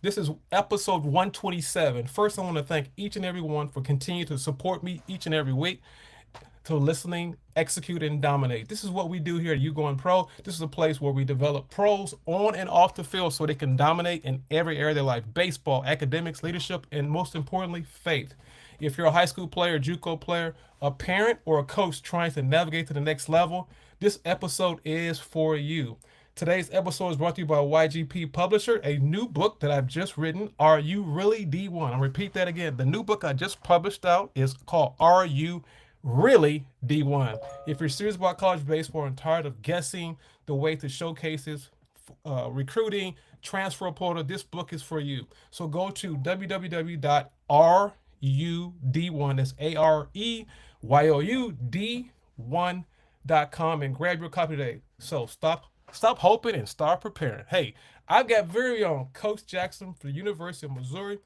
This is episode 127. First, I want to thank each and every one for continuing to support me each and every week, to listening, execute, and dominate. This is what we do here at YouGoin Pro. This is a place where we develop pros on and off the field so they can dominate in every area of their life: baseball, academics, leadership, and most importantly, faith. If you're a high school player, JUCO player, a parent, or a coach trying to navigate to the next level, this episode is for you. Today's episode is brought to you by YGP Publisher, a new book that I've just written, Are You Really D1? I'll repeat that again. The new book I just published out is called Are You Really D1? If you're serious about college baseball and tired of guessing the way to showcases, recruiting, transfer portal, this book is for you. So go to www.rud1, that's AREYOUD1.com, and grab your copy today. So stop hoping and start preparing. Hey, I've got very own Coach Jackson from the University of Missouri.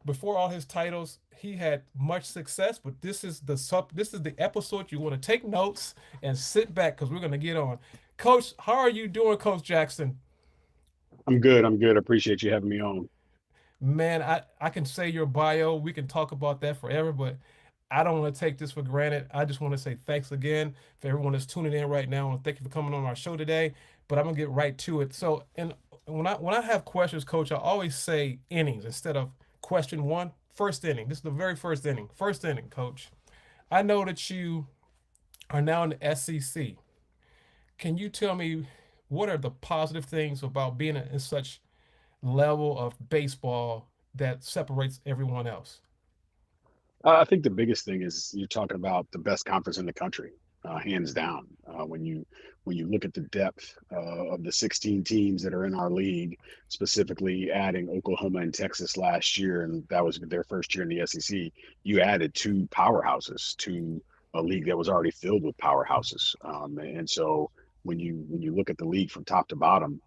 Before all his titles, he had much success, but this is the episode you want to take notes and sit back, because we're going to get on. Coach, how are you doing, Coach Jackson? I'm good. I'm good. I appreciate you having me on. Man, I can say your bio. We can talk about that forever, but I don't want to take this for granted. I just want to say thanks again for everyone that's tuning in right now, and thank you for coming on our show today. But I'm gonna get right to it. So, and when I have questions, Coach, I always say innings instead of question one. First inning. This is the very first inning. First inning, Coach. I know that you are now in the SEC. Can you tell me what are the positive things about being in such level of baseball that separates everyone else? I think the biggest thing is you're talking about the best conference in the country, hands down. When you look at the depth of the 16 teams that are in our league, specifically adding Oklahoma and Texas last year, and that was their first year in the SEC, you added two powerhouses to a league that was already filled with powerhouses. And so when you look at the league from top to bottom,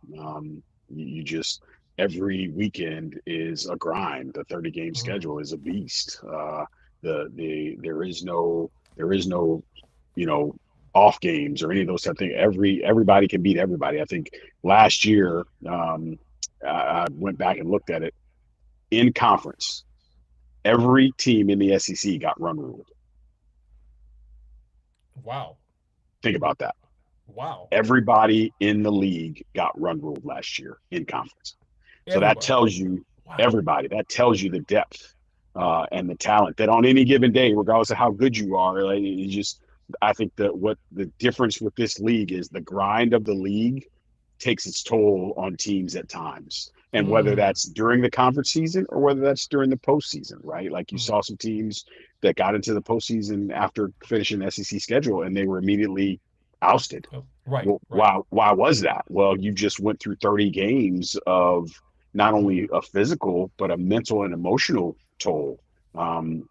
you just every weekend is a grind. The 30 game schedule is a beast. There is no off games or any of those type of things. Everybody can beat everybody. I think last year, I went back and looked at it in conference. Every team in the SEC got run ruled. Wow. Think about that. Wow. Everybody in the league got run ruled last year in conference. So that tells you everybody. That tells you the depth and the talent that on any given day, regardless of how good you are, like, I think that what the difference with this league is the grind of the league takes its toll on teams at times. And whether that's during the conference season or whether that's during the postseason, right? Like you saw some teams that got into the postseason after finishing the SEC schedule and they were immediately ousted. Right. Well, why was that? Well, you just went through 30 games of not only a physical, but a mental and emotional toll. And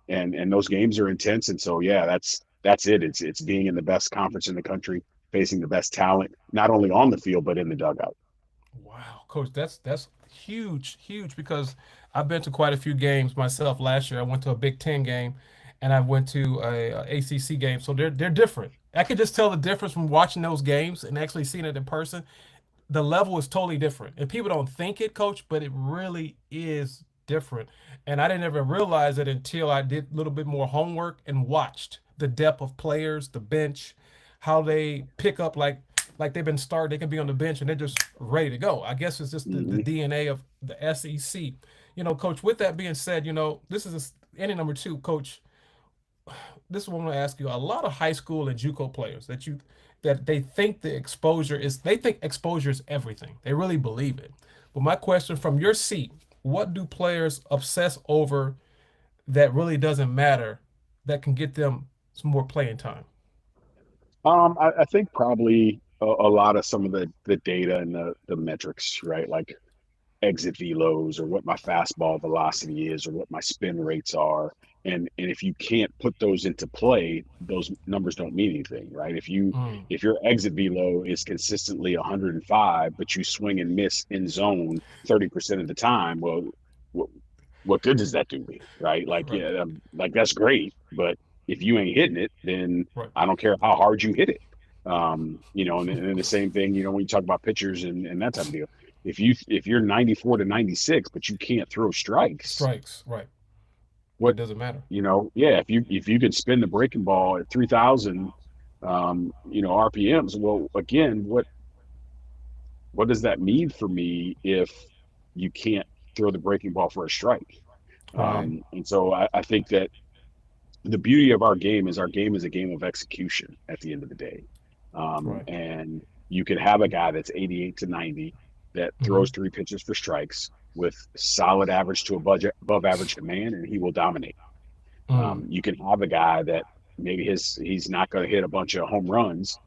those games are intense. And so, yeah, that's it. It's being in the best conference in the country, facing the best talent, not only on the field, but in the dugout. Wow, Coach, that's huge, because I've been to quite a few games myself. Last year, I went to a Big Ten game, and I went to a ACC game. So they're different. I could just tell the difference from watching those games and actually seeing it in person. The level is totally different, and people don't think it, Coach, but it really is different. And I didn't ever realize it until I did a little bit more homework and watched the depth of players, the bench, how they pick up like they've been started. They can be on the bench and they're just ready to go. I guess it's just the DNA of the SEC. Coach, with that being said, this is inning number two, Coach. This is what I'm going to ask you. A lot of high school and JUCO players that they think exposure is everything. They really believe it. But my question from your seat, what do players obsess over that really doesn't matter, that can get them some more playing time? I think probably a lot of some of the data and the metrics, right? Like exit velos or what my fastball velocity is or what my spin rates are. And if you can't put those into play, those numbers don't mean anything, right? If your exit velo is consistently 105, but you swing and miss in zone 30% of the time, well, what good does that do me, right? Like, Right. yeah, like that's great, but if you ain't hitting it, then Right. I don't care how hard you hit it. And then the same thing, when you talk about pitchers and that type of deal, if you're 94 to 96, but you can't throw strikes, Strikes, right. It what doesn't matter. yeah, if you could spin the breaking ball at 3,000 RPMs, well, again, what does that mean for me if you can't throw the breaking ball for a strike? Right, And so I think that the beauty of our game is a game of execution at the end of the day. right. And you can have a guy that's 88 to 90 that Mm-hmm. throws three pitches for strikes with solid average to above average command, and he will dominate. Mm, You can have a guy that maybe he's not going to hit a bunch of home runs,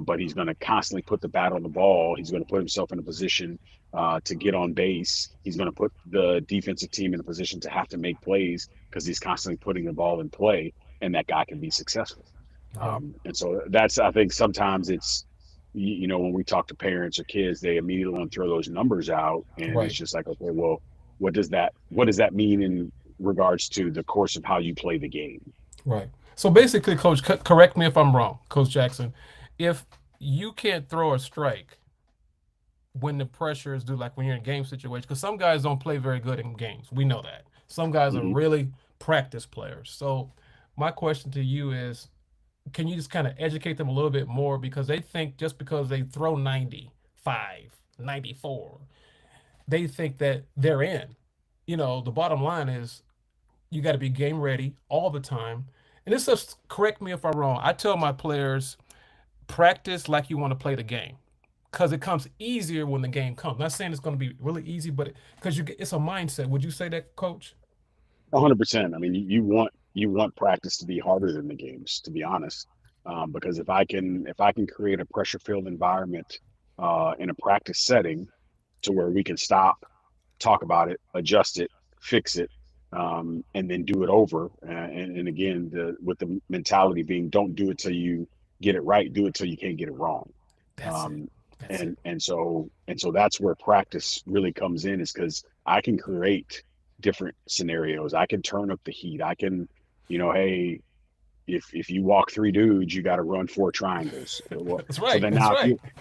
but he's going to constantly put the bat on the ball. He's going to put himself in a position to get on base. He's going to put the defensive team in a position to have to make plays because he's constantly putting the ball in play, and that guy can be successful. right, And so that's I think sometimes it's when we talk to parents or kids, they immediately want to throw those numbers out, and it's right, just like, okay, well, what does that mean in regards to the course of how you play the game? right. So basically, Coach, correct me if I'm wrong, Coach Jackson. If you can't throw a strike when the pressure is due, like when you're in game situation, because some guys don't play very good in games. We know that. Some guys are Hmm. really practice players. So my question to you is, can you just kind of educate them a little bit more because they think just because they throw 95, 94, they think that they're in. The bottom line is you got to be game ready all the time. And this is, correct me if I'm wrong. I tell my players, practice like you want to play the game because it comes easier when the game comes. Not saying it's going to be really easy, but because it's a mindset. Would you say that, Coach? 100%. I mean, you want practice to be harder than the games, to be honest, because if I can create a pressure filled environment in a practice setting to where we can stop, talk about it, adjust it, fix it, and then do it over. And again, with the mentality being, don't do it till you get it right, do it till you can't get it wrong. That's it. Um, That's it. and so that's where practice really comes in, is because I can create different scenarios. I can turn up the heat. I can, hey, if you walk three dudes, you got to run four triangles. Well, That's so right. then That's now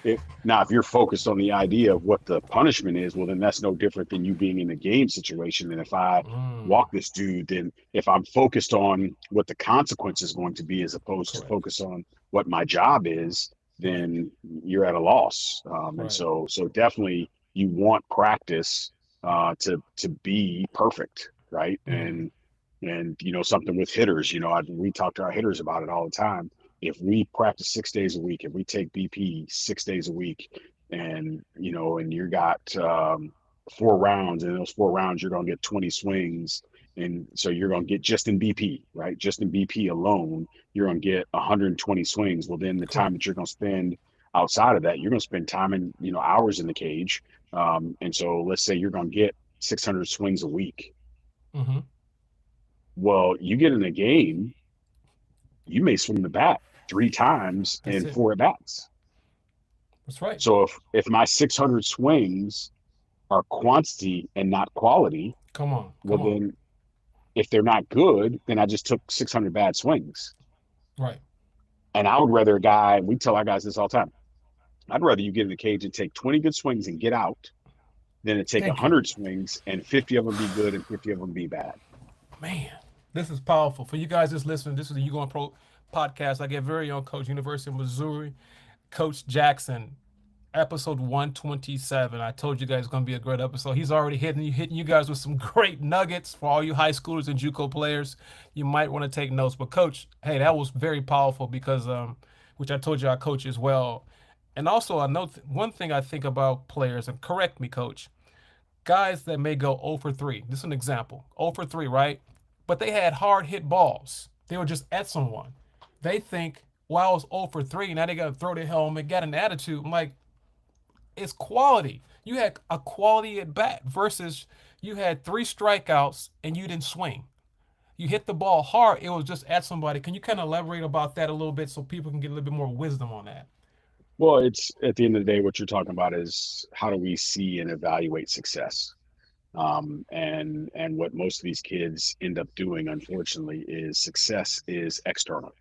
right. if you're focused on the idea of what the punishment is, well then that's no different than you being in a game situation. And if I Mm, walk this dude, then if I'm focused on what the consequence is going to be as opposed to correct. focus on what my job is, Right. then you're at a loss. And Right. so definitely you want practice to be perfect, right? Mm, And something with hitters, we talk to our hitters about it all the time. If we practice 6 days a week, if we take BP 6 days a week, and you got 4 rounds, and in those 4 rounds you're going to get 20 swings, and so you're going to get, just in BP, right? Just in BP alone, you're going to get 120 swings. Well, then the time correct. that you're going to spend outside of that, you're going to spend time in hours in the cage. And so let's say you're going to get 600 swings a week. Mm-hmm. Well, you get in a game, you may swing the bat three times That's in it. four at bats. That's right. So if my 600 swings are quantity and not quality, Come on. well Come on. then if they're not good, then I just took 600 bad swings. Right. And I would rather a guy, we tell our guys this all the time, I'd rather you get in the cage and take 20 good swings and get out than to take Thank you. 100 swings and 50 of them be good and 50 of them be bad. Man, this is powerful. For you guys just listening, this is the YouGoin Pro Podcast. I get very own coach, University of Missouri, Coach Jackson, episode 127. I told you guys it's going to be a great episode. He's already hitting you guys with some great nuggets for all you high schoolers and JUCO players. You might want to take notes. But coach, hey, that was very powerful because which I told you I coach as well. And also I know one thing I think about players, and correct me, coach, guys that may go 0 for 3. This is an example. 0 for 3, right? But they had hard hit balls. They were just at someone. They think, well, I was 0 for 3. Now they got to throw their helmet, got an attitude. I'm like, it's quality. You had a quality at bat versus you had 3 strikeouts and you didn't swing. You hit the ball hard. It was just at somebody. Can you kind of elaborate about that a little bit so people can get a little bit more wisdom on that? Well, it's at the end of the day, what you're talking about is how do we see and evaluate success? And what most of these kids end up doing, unfortunately, is success is external,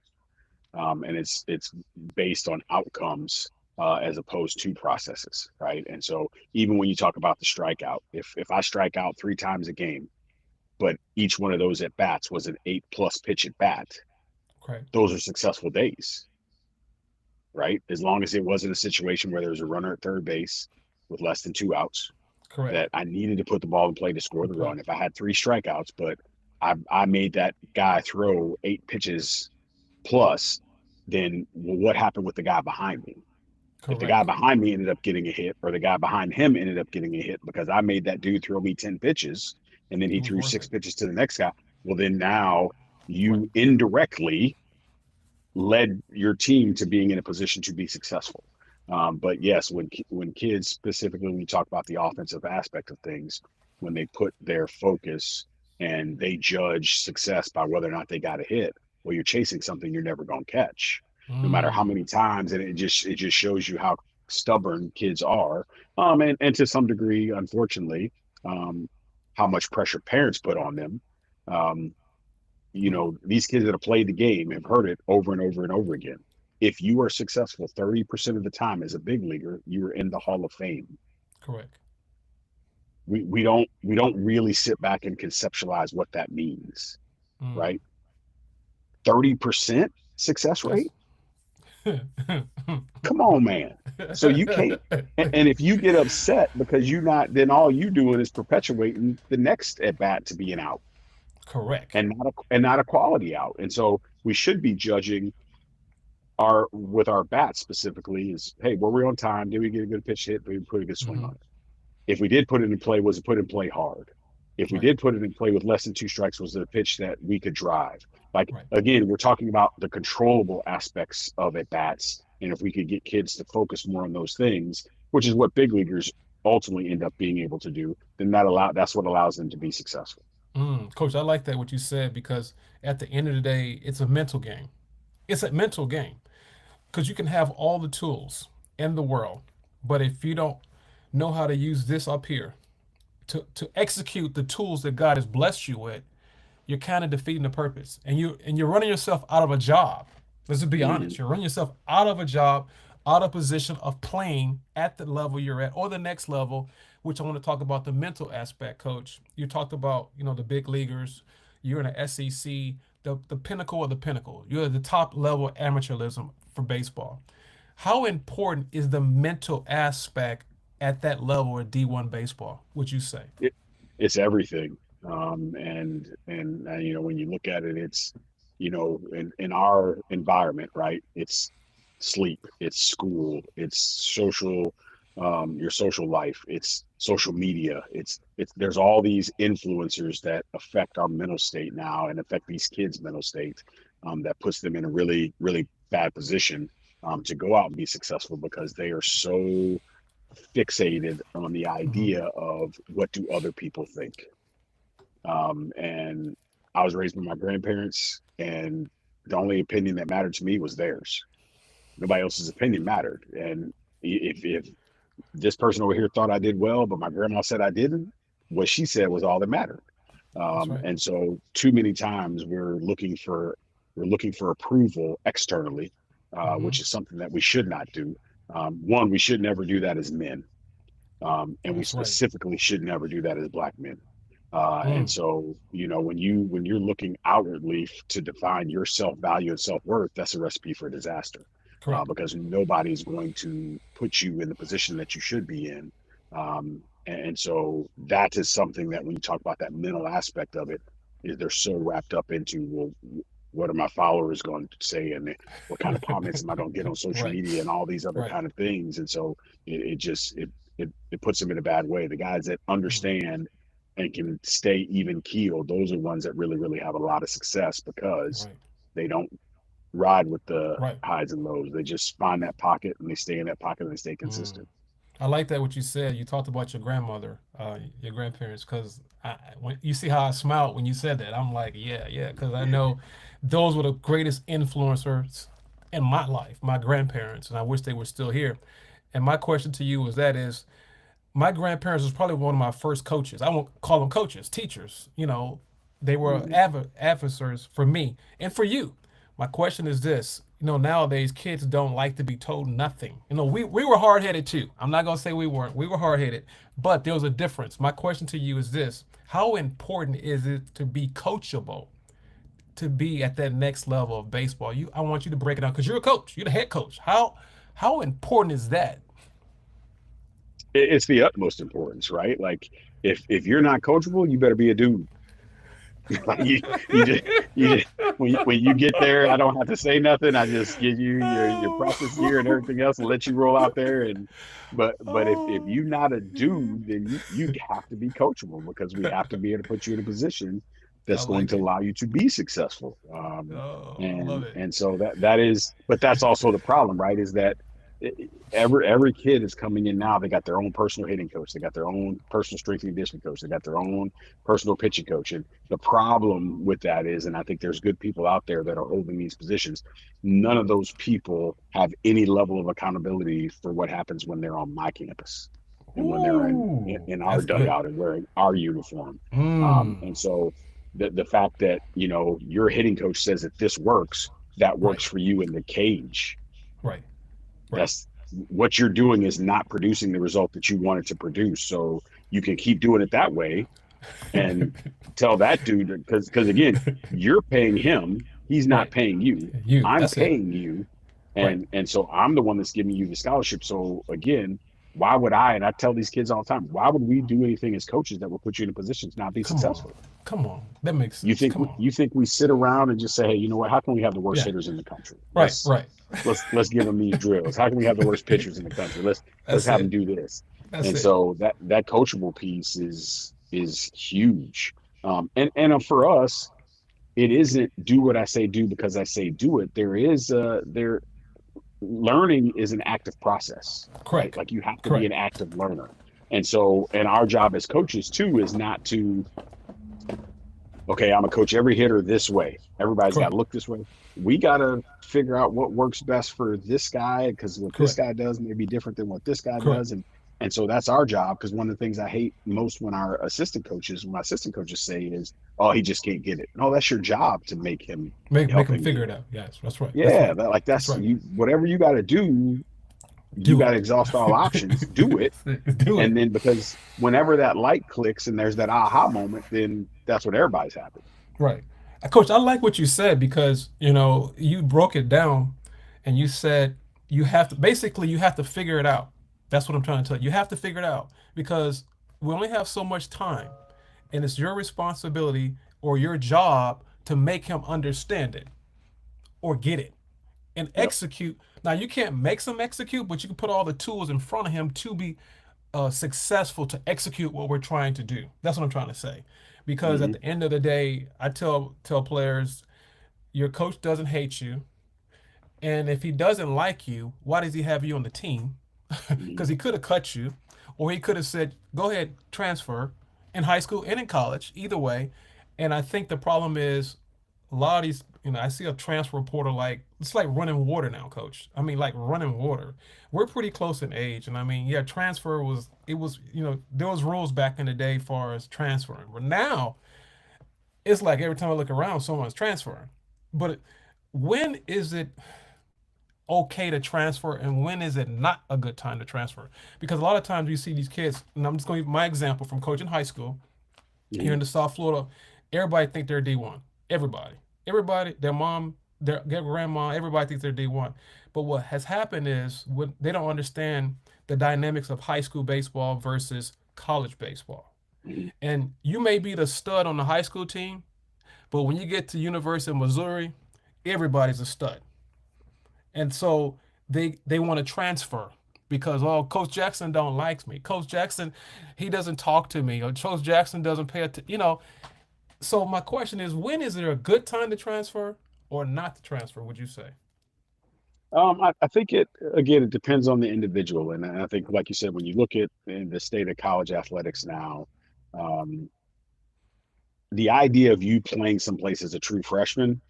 and it's based on outcomes as opposed to processes, right? And so even when you talk about the strikeout, if I strike out 3 times a game, but each one of those at bats was an 8+ pitch at bat, Correct. those are successful days, right? As long as it wasn't a situation where there was a runner at third base with less than 2 outs, Correct. that I needed to put the ball in play to score The the play. run. If I had 3 strikeouts, but I made that guy throw 8 pitches plus, then what happened with the guy behind me? If the guy Correct. behind me ended up getting a hit, or the guy behind him ended up getting a hit because I made that dude throw me 10 pitches and then It he was threw worth six it. pitches to the next guy, well, then now Right. you indirectly led your team to being in a position to be successful. But yes, when kids, specifically when you talk about the offensive aspect of things, when they put their focus and they judge success by whether or not they got a hit, well, you're chasing something you're never going to catch, no matter how Mm. many times. And it just shows you how stubborn kids are, and to some degree, unfortunately, um, how much pressure parents put on them. Um, Right. these kids that have played the game have heard it over and over and over again. If you are successful 30% of the time as a big leaguer, you're in the Hall of Fame. Correct. We don't really sit back and conceptualize what that means, Mm. right? 30% success That's rate? Come on, man. So you can't, and if you get upset because you not, then all you doing is perpetuating the next at bat to be an out, correct. and not a quality out. And so we should be judging our with our bats specifically is, hey, were we on time? Did we get a good pitch hit? Did we put a good swing Hmm. on it? If we did put it in play, was it put in play hard? If we Right. did put it in play with less than 2 strikes, was it a pitch that we could drive? Like, Right. again, we're talking about the controllable aspects of at bats, and if we could get kids to focus more on those things, which is what big leaguers ultimately end up being able to do, then that's what allows them to be successful. Coach, I like that what you said because at the end of the day, it's a mental game. It's a mental game because you can have all the tools in the world, but if you don't know how to use this up here to execute the tools that God has blessed you with, you're kind of defeating the purpose, and you're running yourself out of a job. Let's just be Mm-hmm. honest. You're running yourself out of a job, out of position of playing at the level you're at or the next level, which I want to talk about the mental aspect, Coach. You talked about the big leaguers. You're in the SEC, the pinnacle of the pinnacle. You're at the top level of amateurism for baseball. How important is the mental aspect at that level of D1 baseball? Would you say? It's everything. And when you look at it, it's in our environment, right? It's sleep, it's school, it's your social life, it's social media, it's there's all these influencers that affect our mental state now and affect these kids' mental state, that puts them in a really really bad position, to go out and be successful because they are so fixated on the Mm-hmm. idea of what do other people think. And I was raised by my grandparents, and the only opinion that mattered to me was theirs. Nobody else's opinion mattered. And if this person over here thought I did well, but my grandma said I didn't, what she said was all that mattered. That's right. And so, too many times we're looking for approval externally, Mm-hmm. which is something that we should not do. One, we should never do that as men, and we That's right. specifically should never do that as black men. And Mm. so, when you're looking outwardly to define your self value and self worth, that's a recipe for disaster, Correct. because nobody's going to put you in the position that you should be in. And so that is something that when you talk about that mental aspect of it, is they're so wrapped up into, well, what are my followers going to say, and what kind of comments am I going to get on social Right. media and all these other Right. kind of things. And so it puts them in a bad way. The guys that Mm. understand and can stay even keeled, those are ones that really, really have a lot of success because Right. they don't ride with the Right. highs and lows. They just find that pocket and they stay in that pocket and they stay Mm. consistent. I like that what you said. You talked about your grandmother, your grandparents, because when you see how I smiled when you said that, I'm like, yeah, yeah, because I know those were the greatest influencers in my life, my grandparents, and I wish they were still here. And my question to you is that is my grandparents was probably one of my first coaches. I won't call them coaches, teachers. They were Mm-hmm. advisors for me and for you. My question is this: nowadays kids don't like to be told nothing. We were hard headed too. I'm not gonna say we weren't. We were hard headed, but there was a difference. My question to you is this: how important is it to be coachable, to be at that next level of baseball? I want you to break it down because you're a coach. You're the head coach. How important is that? It's the utmost importance, right? Like if you're not coachable, you better be a dude. Like you just when you get there, I don't have to say nothing. I just give you your practice gear and everything else and let you roll out there. And but if Oh, you're not a dude, then you have to be coachable because we have to be able to put you in a position I that's going like to it. allow you to be successful. Oh, I love And it. and so that is, but that's also the problem, right? Is that every kid is coming in now. They got their own personal hitting coach. They got their own personal strength and conditioning coach. They got their own personal pitching coach. And the problem with that is, and I think there's good people out there that are holding these positions. None of those people have any level of accountability for what happens when they're on my campus and when they're Ooh, in our that's good. dugout and wearing our uniform. Mm, And so the fact that your hitting coach says that this works, that right, works for you in the cage. right, right. That's what you're doing is not producing the result that you wanted to produce. So you can keep doing it that way and tell that dude, because again, you're paying him, he's not Right. paying you. You. I'm That's it. paying you, Right. and so I'm the one that's giving you the scholarship. So again, why would I? And I tell these kids all the time, why would we do anything as coaches that will put you in a position to not be Come on. successful? Come on. That makes You sense. think Come on. you think we sit around and just say, hey, you know what? How can we have the worst Yeah. hitters in the country? Right. Right. Let's give them these drills. How can we have the worst pitchers in the country? Let's That's have them it. do this. That's And it. so that coachable piece is huge. And for us, it isn't do what I say do because I say do it. There learning is an active process, right? Correct. Like you have to be Correct. an active learner. And our job as coaches too is not to, okay, I'm gonna coach every hitter this way. Everybody's got Correct. to look this way. We got to figure out what works best for this guy because what this Correct. guy does may be different than what this guy Correct. does, and so that's our job. Because one of the things I hate most when my assistant coaches say is, "Oh, he just can't get it." No, that's your job to make him Make help them him get figure it it. out. Yes. That's right. That's Yeah, right. that, like That's that's right. you. Whatever you got to do, you Do got it. to exhaust all options. Do it, Do it. and then because whenever that light clicks and there's that aha moment, then that's what everybody's happy. Right. Coach, I like what you said because, you broke it down and you said you have to figure it out. That's what I'm trying to tell you. You have to figure it out because we only have so much time and it's your responsibility or your job to make him understand it or get it and Yep. execute. Now, you can't make some execute, but you can put all the tools in front of him to be successful to execute what we're trying to do. That's what I'm trying to say. Because at Hmm. the end of the day, I tell players, your coach doesn't hate you, and if he doesn't like you, why does he have you on the team? Hmm. Because he could have cut you, or he could have said, "Go ahead, transfer," in high school and in college, either way. And I think the problem is a lot of these. I see a transfer portal like it's like running water now, coach. I mean, like running water. We're pretty close in age, and I mean, yeah, transfer was it was there was rules back in the day as far as transferring, but now it's like every time I look around, someone's transferring. But when is it okay to transfer and when is it not a good time to transfer? Because a lot of times you see these kids, and I'm just going to give my example from coaching high school here Hmm. in the South Florida. Everybody think they're D1. Everybody, their mom, their grandma, everybody thinks they're D1. But what has happened is when they don't understand the dynamics of high school baseball versus college baseball. Hmm. And you may be the stud on the high school team, but when you get to University of Missouri, everybody's a stud. And so they want to transfer because Coach Jackson don't likes me. Coach Jackson, he doesn't talk to me, or Coach Jackson doesn't pay attention. So my question is, when is there a good time to transfer or not to transfer? Would you say? I think it depends on the individual, and I think, like you said, when you look at in the state of college athletics now, um, the idea of you playing someplace as a true freshman,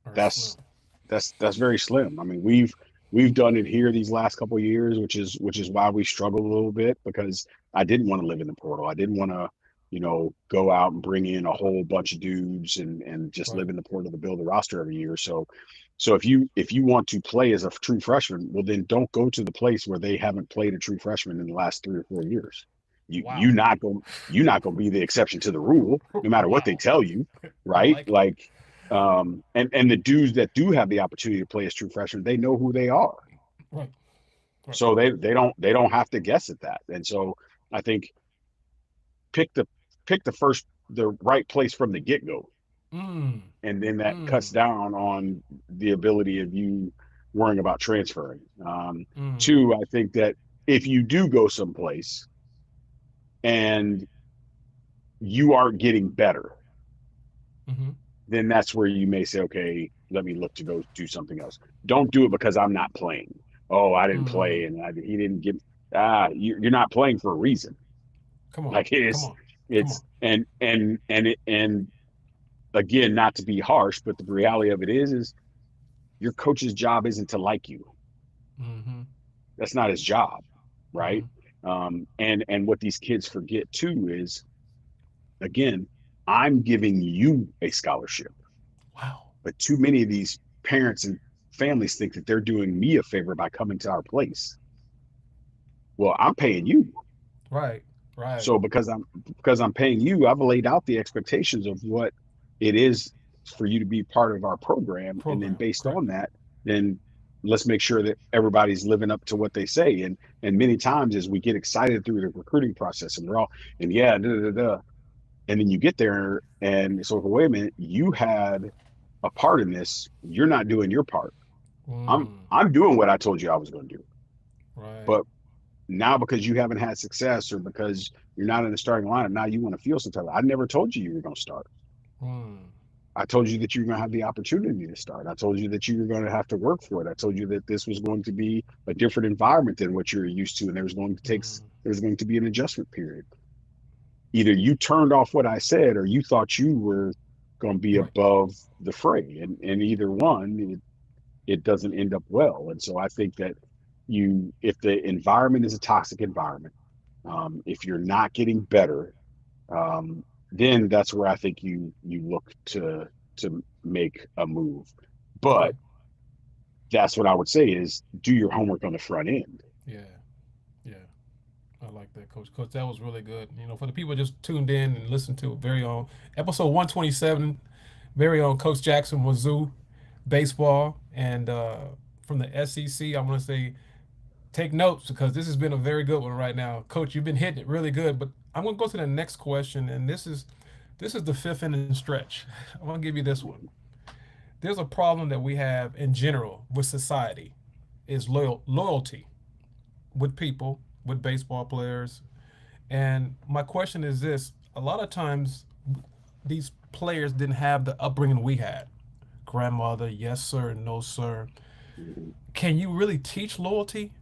Or slim? that's that's very slim. I mean, we've done it here these last couple of years, which is why we struggled a little bit because I didn't want to live in the portal. I didn't want to, go out and bring in a whole bunch of dudes and just Right. live in the portal to build a roster every year. So So if you want to play as a true freshman, well then don't go to the place where they haven't played a true freshman in the last 3 or 4 years. You Wow. you not going you're not going to be the exception to the rule, no matter what they Wow. tell you, I right? like it. Like, and the dudes that do have the opportunity to play as true freshmen, they know who they are, Right. Right. so they don't have to guess at that. And so I think pick the the right place from the get go, Mm. and then that cuts Mm. down on the ability of you worrying about transferring. Mm. Two, I think that if you do go someplace and you aren't getting better, Mm-hmm. then that's where you may say, okay, let me look to go do something else. Don't do it because I'm not playing. Oh, I didn't Mm. play and he didn't give. You're not playing for a reason. Come on. Like Come on. Come on. it's and again, not to be harsh, but the reality of it is your coach's job isn't to like you. Mm-hmm. That's not his job, Mm-hmm. right? And what these kids forget too is, again, I'm giving you a scholarship, Wow. but too many of these parents and families think that they're doing me a favor by coming to our place. Well, I'm paying you. Right. Right. So because I'm paying you, I've laid out the expectations of what it is for you to be part of our program, and then Program. based Correct. on that, then let's make sure that everybody's living up to what they say. And many times as we get excited through the recruiting process, and we're all and yeah, da, da, da, da, and then you get there and so wait a minute, you had a part in this. You're not doing your part. I'm Mm. I'm doing what I told you I was going to do, Right. but now because you haven't had success or because you're not in the starting lineup, now you want to feel some type of, I never told you you were going to start. Mm. I told you that you were going to have the opportunity to start. I told you that you were going to have to work for it. I told you that this was going to be a different environment than what you're used to, and Mm. there's going to be an adjustment period. Either you turned off what I said, or you thought you were going to be Right. above the fray, and either one, it doesn't end up well. And so I think that if the environment is a toxic environment, if you're not getting better, then that's where I think you look to make a move. Okay. But that's what I would say is do your homework on the front end. Yeah. Yeah. I like that, Coach. Coach, that was really good. For the people just tuned in and listened to very own episode 127, very own Coach Jackson Wazoo baseball, and from the SEC, I want to say take notes because this has been a very good one right now, Coach. You've been hitting it really good, but I'm going to go to the next question, and this is the fifth inning stretch. I'm going to give you this one. There's a problem that we have in general with society is loyalty with people, with baseball players. And my question is this: a lot of times, these players didn't have the upbringing we had. Grandmother, yes sir, no sir. Can you really teach loyalty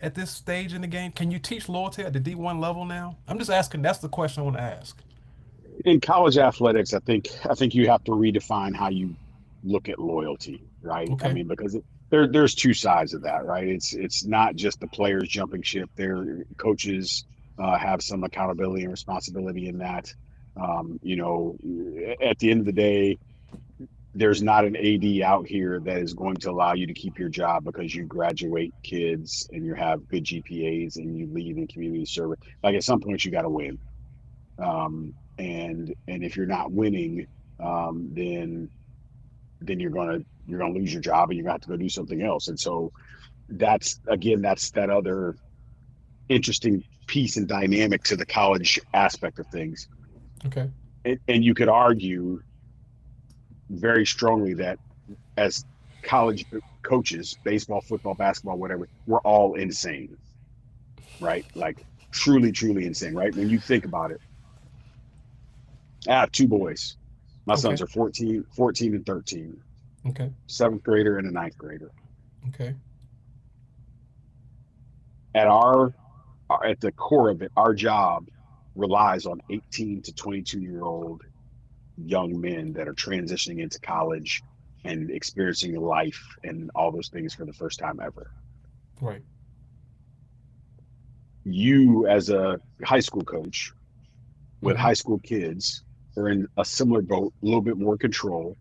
at this stage in the game? Can you teach loyalty at the D1 level now? I'm just asking. That's the question I want to ask. In college athletics, I think you have to redefine how you look at loyalty, right? I Okay. mean, because there's two sides of that, right? It's not just the players jumping ship. Their coaches have some accountability and responsibility in that. At the end of the day, there's not an AD out here that is going to allow you to keep your job because you graduate kids and you have good GPAs and you lead in community service. Like at some point, you got to win, and if you're not winning, then you're gonna lose your job and you're gonna have to go do something else. And so that's that other interesting piece and dynamic to the college aspect of things. Okay. And you could argue very strongly that as college coaches, baseball, football, basketball, whatever, we're all insane, right? Like truly, truly insane, right? When you think about it, I have two boys. My sons Okay. are 14 and 13, Okay. seventh grader and a ninth grader. Okay. At our at the core of it, our job relies on 18 to 22-year-old young men that are transitioning into college and experiencing life and all those things for the first time ever. Right. You, as a high school coach with Mm-hmm. high school kids, are in a similar boat, a little bit more control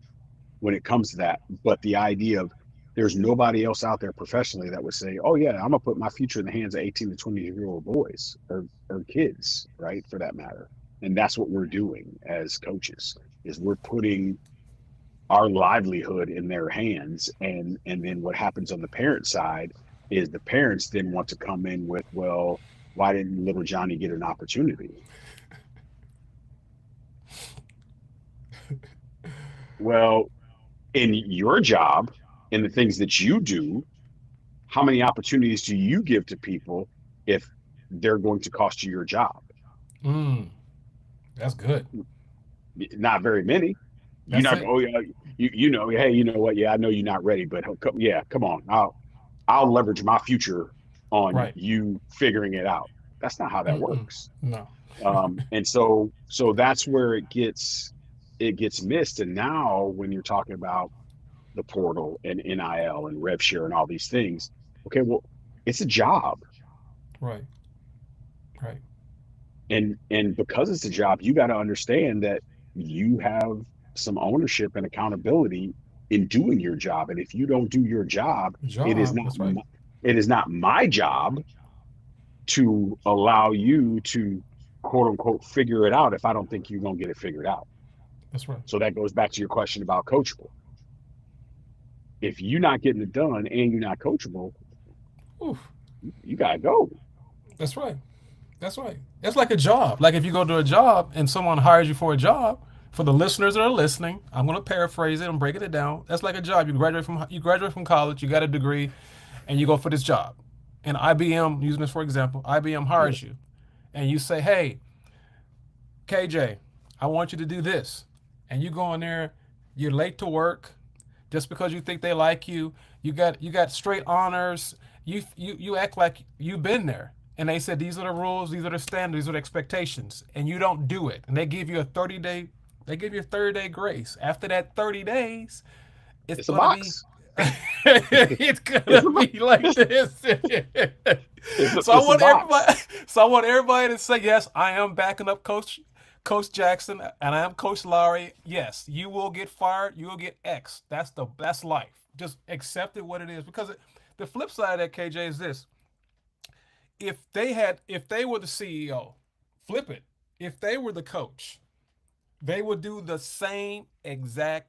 when it comes to that. But the idea of there's nobody else out there professionally that would say, oh yeah, I'm gonna put my future in the hands of 18 to 20-year-old boys or kids, right? For that matter. And that's what we're doing as coaches is we're putting our livelihood in their hands. And then what happens on the parent side is the parents then want to come in with, well, why didn't little Johnny get an opportunity? Well, in your job, in the things that you do, how many opportunities do you give to people if they're going to cost you your job? Mm, that's good. Not very many. You're That's not. it. Oh yeah, you know. Hey, you know what? Yeah, I know you're not ready, but yeah, come on. I'll leverage my future on Right. you figuring it out. That's not how that Mm-mm. works. No. And so that's where it gets missed. And now when you're talking about the portal and NIL and rev share and all these things, okay, well, it's a job. Right. Right. And because it's a job, you got to understand that you have some ownership and accountability in doing your job. And if you don't do your job, it is Job. not That's right. it is not my job to allow you to quote unquote figure it out if I don't think you're going to get it figured out. That's right. So that goes back to your question about coachable. If you're not getting it done and you're not coachable, Oof. you got to go. That's right. That's right. It's like a job. Like if you go to a job and someone hires you for a job, for the listeners that are listening, I'm going to paraphrase it and breaking it down. That's like a job. You graduate from college, you got a degree, and you go for this job. And IBM, using this for example, IBM Yeah. hires you, and you say, "Hey, KJ, I want you to do this," and you go in there, you're late to work, just because you think they like you. You got straight honors. You act like you've been there. And they said these are the rules, these are the standards, these are the expectations, and you don't do it. And they give you a 30-day grace. After that 30 days, it's It's a gonna be box. it's It's gonna a be like box. this. It's a, so I it's a want box. everybody so I want everybody to say, yes, I am backing up Coach Jackson, and I am Coach Lowry. Yes, you will get fired. You will get X. That's life. Just accept it what it is. Because the flip side of that, KJ, is this: if they were the CEO, flip it. If they were the coach, they would do the same exact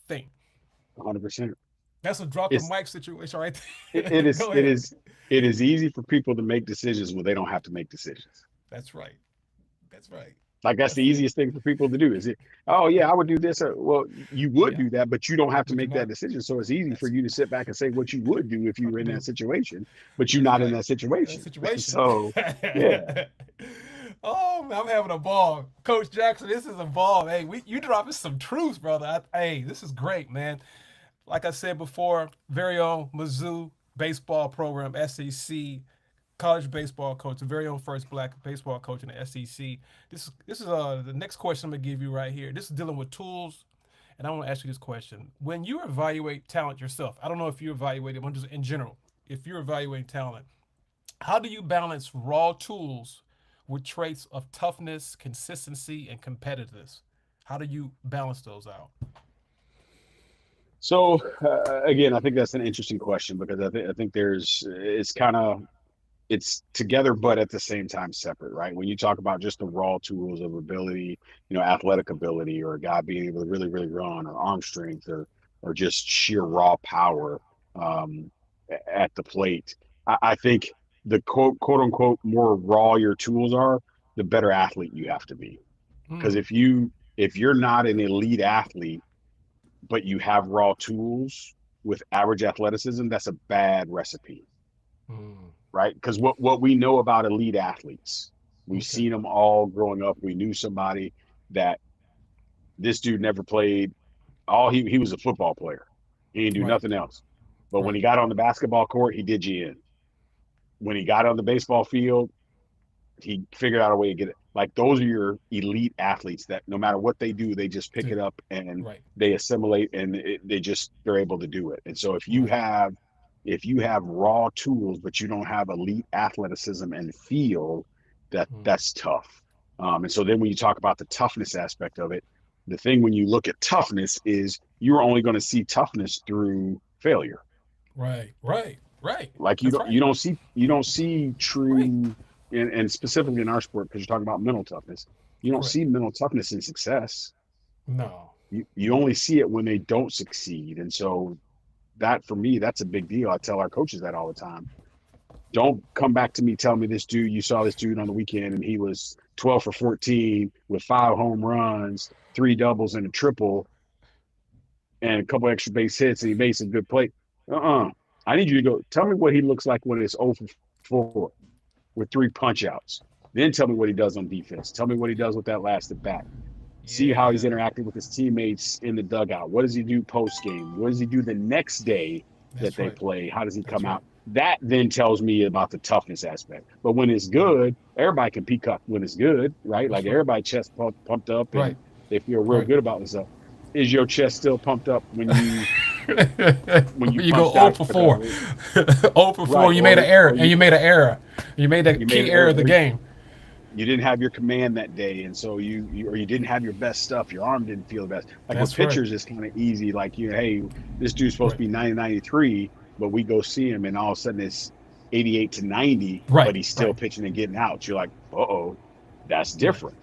thing. 100%. That's a drop the It's mic situation right it, there. it is Go it ahead. is it is easy for people to make decisions when they don't have to make decisions. That's right. That's right. Like that's the That's it. easiest thing for people to do. Is it? Oh yeah, I would do this. Well, you would Yeah. do that, but you don't have to But you're make that not. decision. So it's easy for That's you to sit back and say what you would do if you were in that do. situation, but you're That's not in right. that That situation. situation. So yeah, Oh, man, I'm having a ball, Coach Jackson. This is a ball. Hey, you dropping some truths, brother. Hey, this is great, man. Like I said before, very own Mizzou baseball program, SEC college baseball coach, the very own first black baseball coach in the SEC. This is the next question I'm gonna give you right here. This is dealing with tools, and I want to ask you this question: when you evaluate talent yourself, I don't know if you evaluate it, but just in general, if you're evaluating talent, how do you balance raw tools with traits of toughness, consistency, and competitiveness? How do you balance those out? so again, I think that's an interesting question because I think there's it's kind of it's together but at the same time separate, right? When you talk about just the raw tools of ability, athletic ability, or a guy being able to really run, or arm strength, or just sheer raw power um, at the plate, I think the quote unquote more raw your tools are, the better athlete you have to be. Because Mm, if you're not an elite athlete but you have raw tools with average athleticism, that's a bad recipe, mm, right? Because what we know about elite athletes, we've okay. seen them all growing up. We knew somebody that this dude never played. All he was a football player. He didn't do Right. nothing else. But when Right. he got on the basketball court, he did you in. When he got on the baseball field, he figured out a way to get it. Like those are your elite athletes that no matter what they do, they just pick Do. it up and Right. they assimilate and they're able to do it. And so Right. if you have raw tools but you don't have elite athleticism and feel, Mm, that's tough. And so then when you talk about the toughness aspect of it, the thing when you look at toughness is you're only going to see toughness through failure. Right. Right. Right. Like That's right. you don't see Right. true, and specifically in our sport, because you're talking about mental toughness, you don't Correct. see mental toughness in success. No. You only see it when they don't succeed. And so that, for me, that's a big deal. I tell our coaches that all the time. Don't come back to me telling me this dude, you saw this dude on the weekend and he was 12 for 14 with 5 home runs, three doubles and a triple, and a couple extra base hits, and he made some good play. Uh-uh. I need you to go tell me what he looks like when it's 0 for 4 with three punch outs. Then tell me what he does on defense. Tell me what he does with that last at bat. See how he's Yeah. interacting with his teammates in the dugout. What does he do post game? What does he do the next day that That's they right. play? How does he That's come right. out? That then tells me about the toughness aspect. But when it's good, everybody can peacock when it's good, right? That's Like right. everybody chest pumped up and Right. they feel real Right. good about themselves. Is your chest still pumped up when you You go punched 0 out for a 4. couple? 0 for 4. Right? You made an error, Or and you made an error. You made the you made key an error error, of the game. you didn't have your command that day, and so you or you didn't have your best stuff. Your arm didn't feel the best. Like with That's right. pitchers, it's kind of easy. Like hey, this dude's supposed to Right. be 90-93, but we go see him, and all of a sudden it's 88-90, Right. but he's still Right. pitching and getting out. You're like, uh-oh, that's Right. different.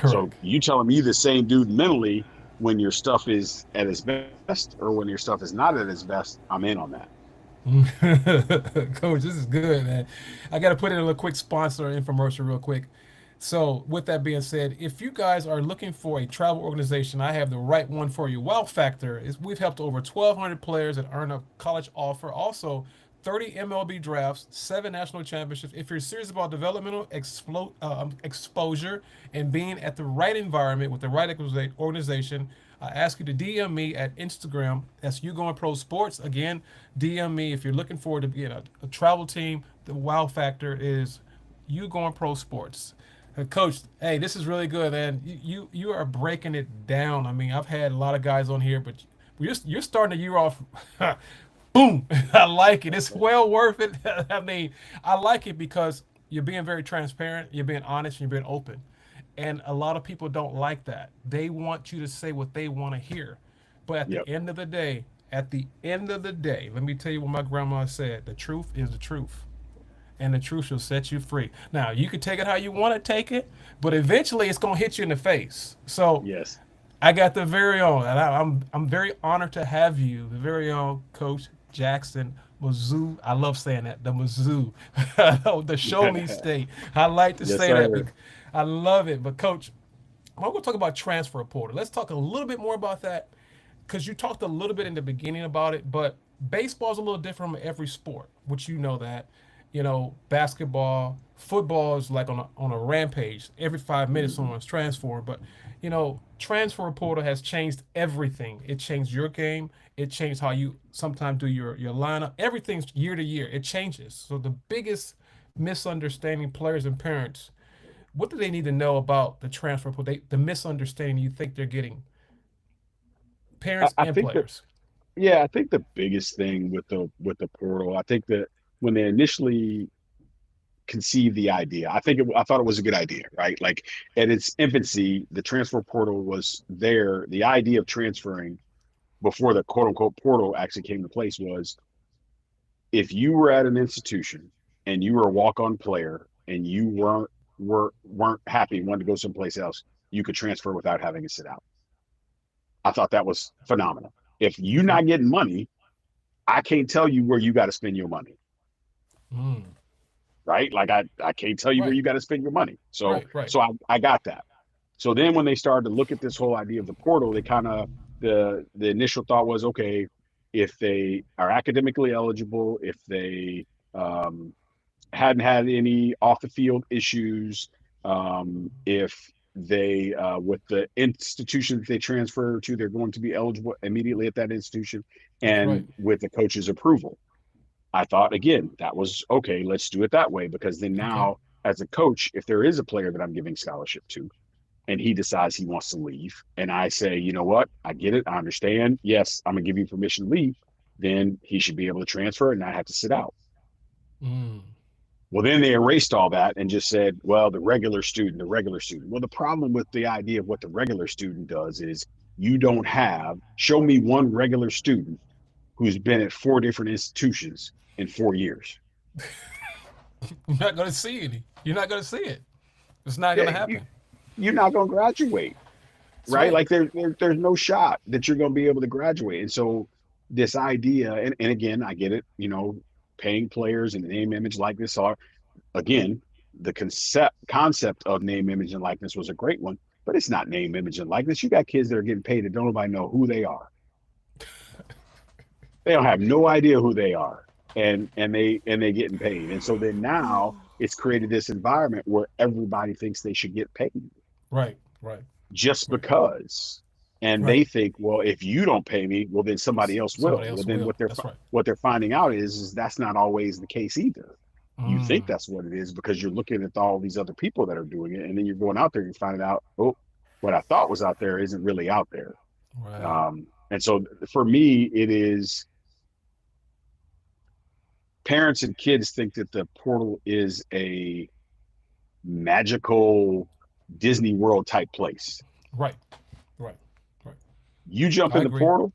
So Correct. you telling me the same dude mentally when your stuff is at its best or when your stuff is not at its best, I'm in on that. Coach, this is good, man. I got to put in a little quick sponsor infomercial real quick. So, with that being said, if you guys are looking for a travel organization, I have the right one for you. Wow Factor is we've helped over 1,200 players that earn a college offer. Also, 30 MLB drafts, 7 national championships. If you're serious about developmental exposure and being at the right environment with the right organization, I ask you to DM me at Instagram. That's YouGoin Pro Sports. Again, DM me if you're looking forward to being a travel team. The wow factor is YouGoin Pro Sports. Coach, hey, this is really good, man. You are breaking it down. I mean, I've had a lot of guys on here, but you're starting the year off. Boom! I like it. It's well worth it. I mean, I like it because you're being very transparent, you're being honest, and you're being open. And a lot of people don't like that. They want you to say what they want to hear. But Yep. at the end of the day, let me tell you what my grandma said: the truth is the truth, and the truth shall set you free. Now, you can take it how you want to take it, but eventually it's going to hit you in the face. So, Yes. I got the very own, and I'm very honored to have you, the very own Coach Jackson Mizzou. I love saying that, the Mizzou, the Show Me State. I like to Yes, say that sir. because I love it. But Coach, I'm going to talk about transfer portal. Let's talk a little bit more about that because you talked a little bit in the beginning about it, but baseball is a little different from every sport, which you know that. Basketball, football is like on a rampage. Every 5 minutes, Mhm. someone's transferred. But transfer portal has changed everything. It changed your game. It changed how you sometimes do your lineup. Everything's year to year. It changes. So the biggest misunderstanding players and parents, what do they need to know about the transfer portal? The misunderstanding you think they're getting, parents I and think that players. Yeah, I think the biggest thing with the portal, I think that when they initially conceived the idea, I thought it was a good idea, right? Like at its infancy, the transfer portal was there. The idea of transferring before the quote unquote portal actually came to place was if you were at an institution and you were a walk on player and you weren't happy and wanted to go someplace else, you could transfer without having to sit out. I thought that was phenomenal. If you're Okay. not getting money, I can't tell you where you got to spend your money, Mm. right? Like I can't tell you where Right. you got to spend your money. So Right. Right. so I got that. So then when they started to look at this whole idea of the portal, they kind of the initial thought was okay, if they are academically eligible, if they um, hadn't had any off the field issues, if they with the institution that they transfer to, they're going to be eligible immediately at that institution, That's right. and with the coach's approval. I thought again that was okay. Let's do it that way because then Okay. now, as a coach, if there is a player that I'm giving scholarship to, and he decides he wants to leave, and I say, you know what, I get it, I understand. Yes, I'm gonna give you permission to leave. Then he should be able to transfer and not have to sit out. Mm. Well, then they erased all that and just said, well, the regular student, the regular student. Well, the problem with the idea of what the regular student does is you don't have, show me one regular student who's been at 4 different institutions in 4 years. You're not going to see any. You're not going to see it. It's not going Yeah, to happen. you're not going to graduate, That's right? right. Like there's no shot that you're going to be able to graduate. And so this idea, and again, I get it, paying players and name, image, likeness are, again, the concept of name, image, and likeness was a great one, but it's not name, image, and likeness. You got kids that are getting paid that don't nobody know who they are. They don't have no idea who they are, and they getting paid. And so then now it's created this environment where everybody thinks they should get paid Right. Right. just Right. because. And Right. they think, well, if you don't pay me, well, then somebody else will. Somebody Well, else then will. That's right. what they're finding out is that's not always the case either. You think Mm, that's what it is because you're looking at all these other people that are doing it, and then you're going out there and finding out, oh, what I thought was out there isn't really out there. right. And so for me, it is parents and kids think that the portal is a magical Disney World type place. Right. Right. Right. You jump I in the agree. portal,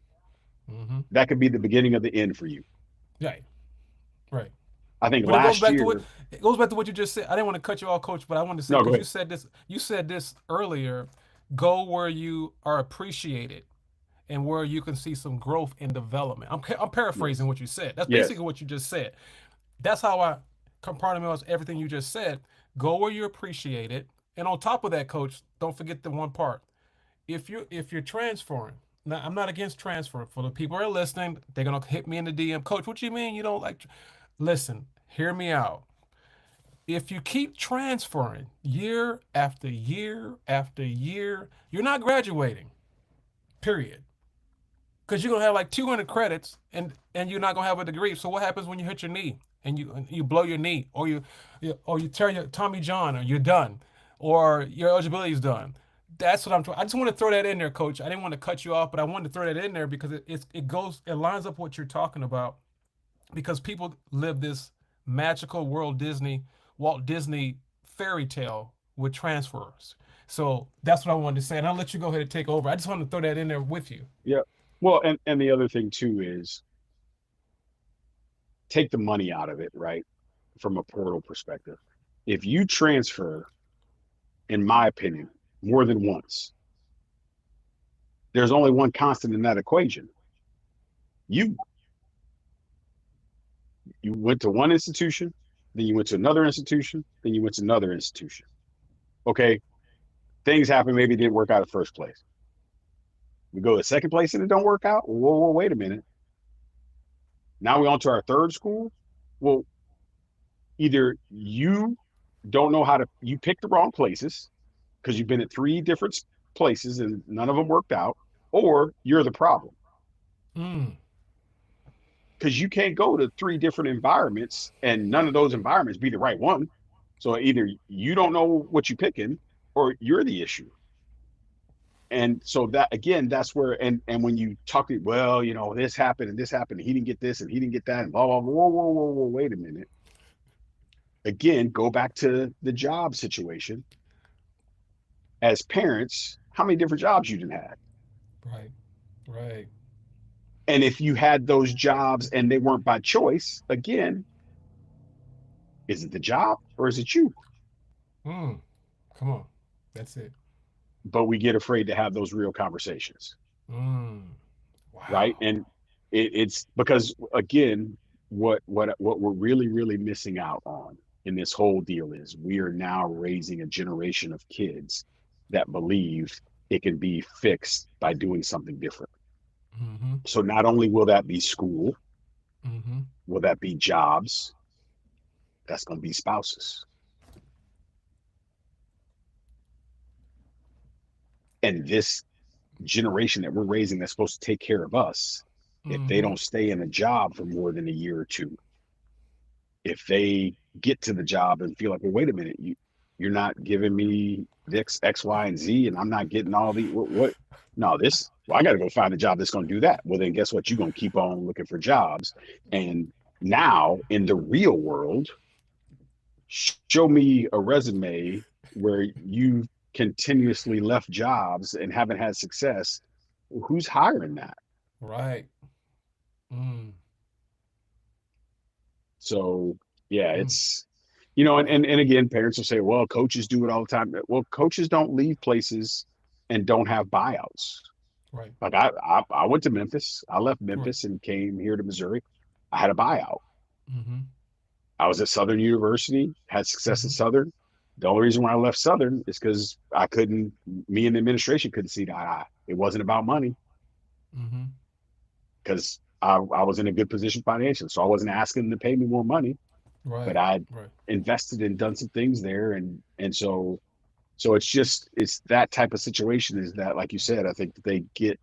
Mm-hmm. that could be the beginning of the end for you. Right. Right. I think But it goes last back to what year, it goes back to what you just said. I didn't want to cut you off, Coach, but I wanted to say no, go because you ahead. said this. You said this earlier. Go where you are appreciated and where you can see some growth and development. I'm paraphrasing Yes, what you said. That's yes, basically what you just said. That's how I compartmentalize everything you just said. Go where you're appreciated, and on top of that, Coach, don't forget the one part. If you're transferring, now I'm not against transfer. For the people who are listening, they're gonna hit me in the DM. Coach, what you mean you don't like? Listen, hear me out. If you keep transferring year after year after year, you're not graduating. Period. Because you're gonna have like 200 credits, and you're not gonna have a degree. So what happens when you hit your knee and you blow your knee, or you tear your Tommy John, or you're done, or your eligibility is done? That's what I'm trying. I just want to throw that in there, Coach. I didn't want to cut you off, but I wanted to throw that in there because it lines up what you're talking about, because people live this magical Walt Disney fairy tale with transfers. So that's what I wanted to say, and I'll let you go ahead and take over. I just wanted to throw that in there with you. yeah. Well, and the other thing too is take the money out of it, right? From a portal perspective. If you transfer, in my opinion, more than once, there's only one constant in that equation. You you went to one institution, then you went to another institution, then you went to another institution. Okay, things happen. Maybe it didn't work out at first place. We go to second place and it don't work out. Whoa, whoa, wait a minute. Now we're on to our third school. Well, either you don't know how to, you picked the wrong places because you've been at 3 different places and none of them worked out, or you're the problem Mm, because you can't go to 3 different environments and none of those environments be the right one. So either you don't know what you're picking or you're the issue. And so that again, that's where and when you talk to, well, this happened and this happened, and he didn't get this and he didn't get that, and blah blah blah. Whoa, whoa, whoa, whoa, wait a minute. Again, go back to the job situation. As parents, how many different jobs you didn't have? right, right. And if you had those jobs and they weren't by choice, again, is it the job or is it you? Mm, come on, that's it. But we get afraid to have those real conversations, Mm, right? wow. And it's because again, what we're really missing out on in this whole deal is we are now raising a generation of kids that believe it can be fixed by doing something different. Mm-hmm. So not only will that be school, Mm-hmm. will that be jobs, that's going to be spouses. And this generation that we're raising that's supposed to take care of us, if they Mm-hmm. don't stay in a job for more than a year or two, if they get to the job and feel like, well, wait a minute, you're not giving me this X, Y, and Z, and I'm not getting all the what? No, this. Well, I got to go find a job that's going to do that. Well, then guess what? You're going to keep on looking for jobs, and now in the real world, show me a resume where you continuously left jobs and haven't had success. Who's hiring that? Right. Mm, So yeah, mm, and again, parents will say, well, coaches do it all the time. Well, coaches don't leave places and don't have buyouts. right, Like I went to Memphis. I left right. Memphis and came here to Missouri. I had a buyout. Mm-hmm, I was at Southern University, had success mm-hmm, at Southern. The only reason why I left Southern is because I couldn't, me and the administration couldn't see eye to eye. It wasn't about money mm-hmm. because I was in a good position financially. So I wasn't asking them to pay me more money, but Right, I right. invested and done some things there. And so it's that type of situation is that, like you said, I think that they get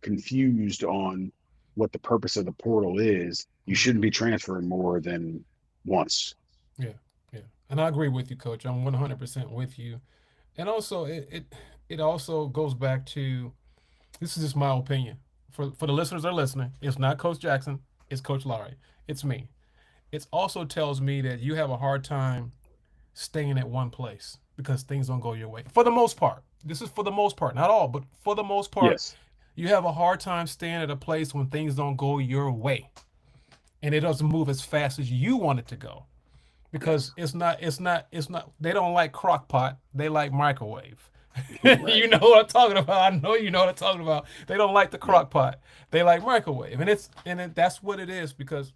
confused on what the purpose of the portal is. You shouldn't Mm-hmm. be transferring more than once. Yeah, yeah. And I agree with you, Coach. I'm 100% with you. And also, it also goes back to, this is just my opinion. For the listeners that are listening, it's not Coach Jackson, it's Coach Laurie. It's me. It also tells me that you have a hard time staying at one place because things don't go your way. For the most part. This is for the most part, not all, but for the most part, Yes. you have a hard time staying at a place when things don't go your way and it doesn't move as fast as you want it to go. Because Yes. it's not they don't like crock pot, they like microwave. Right. You know what I'm talking about. I know you know what I'm talking about. They don't like the Yep. crock pot, they like microwave. That's what it is. Because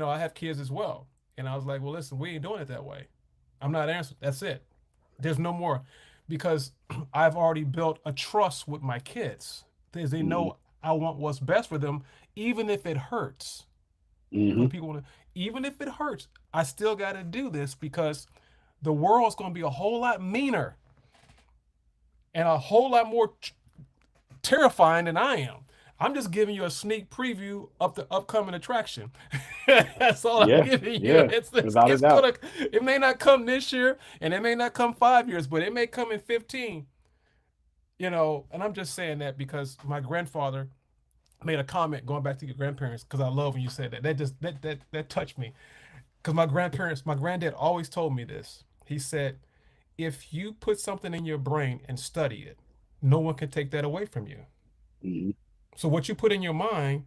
I have kids as well, and I was like, well, listen, we ain't doing it that way. I'm not answering. That's it. There's no more. Because I've already built a trust with my kids. They Mm-hmm. know I want what's best for them, even if it hurts. For Mm-hmm. the people want to, even if it hurts, I still got to do this because the world's going to be a whole lot meaner and a whole lot more terrifying than I am. I'm just giving you a sneak preview of the upcoming attraction. That's all I'm Yeah. giving you. Yeah. Without a It's doubt. gonna, it may not come this year and it may not come 5 years, but it may come in 15. And I'm just saying that because my grandfather made a comment going back to your grandparents, because I love when you said that. That touched me. Because my granddad always told me this. He said, if you put something in your brain and study it, no one can take that away from you. Mm-hmm. So what you put in your mind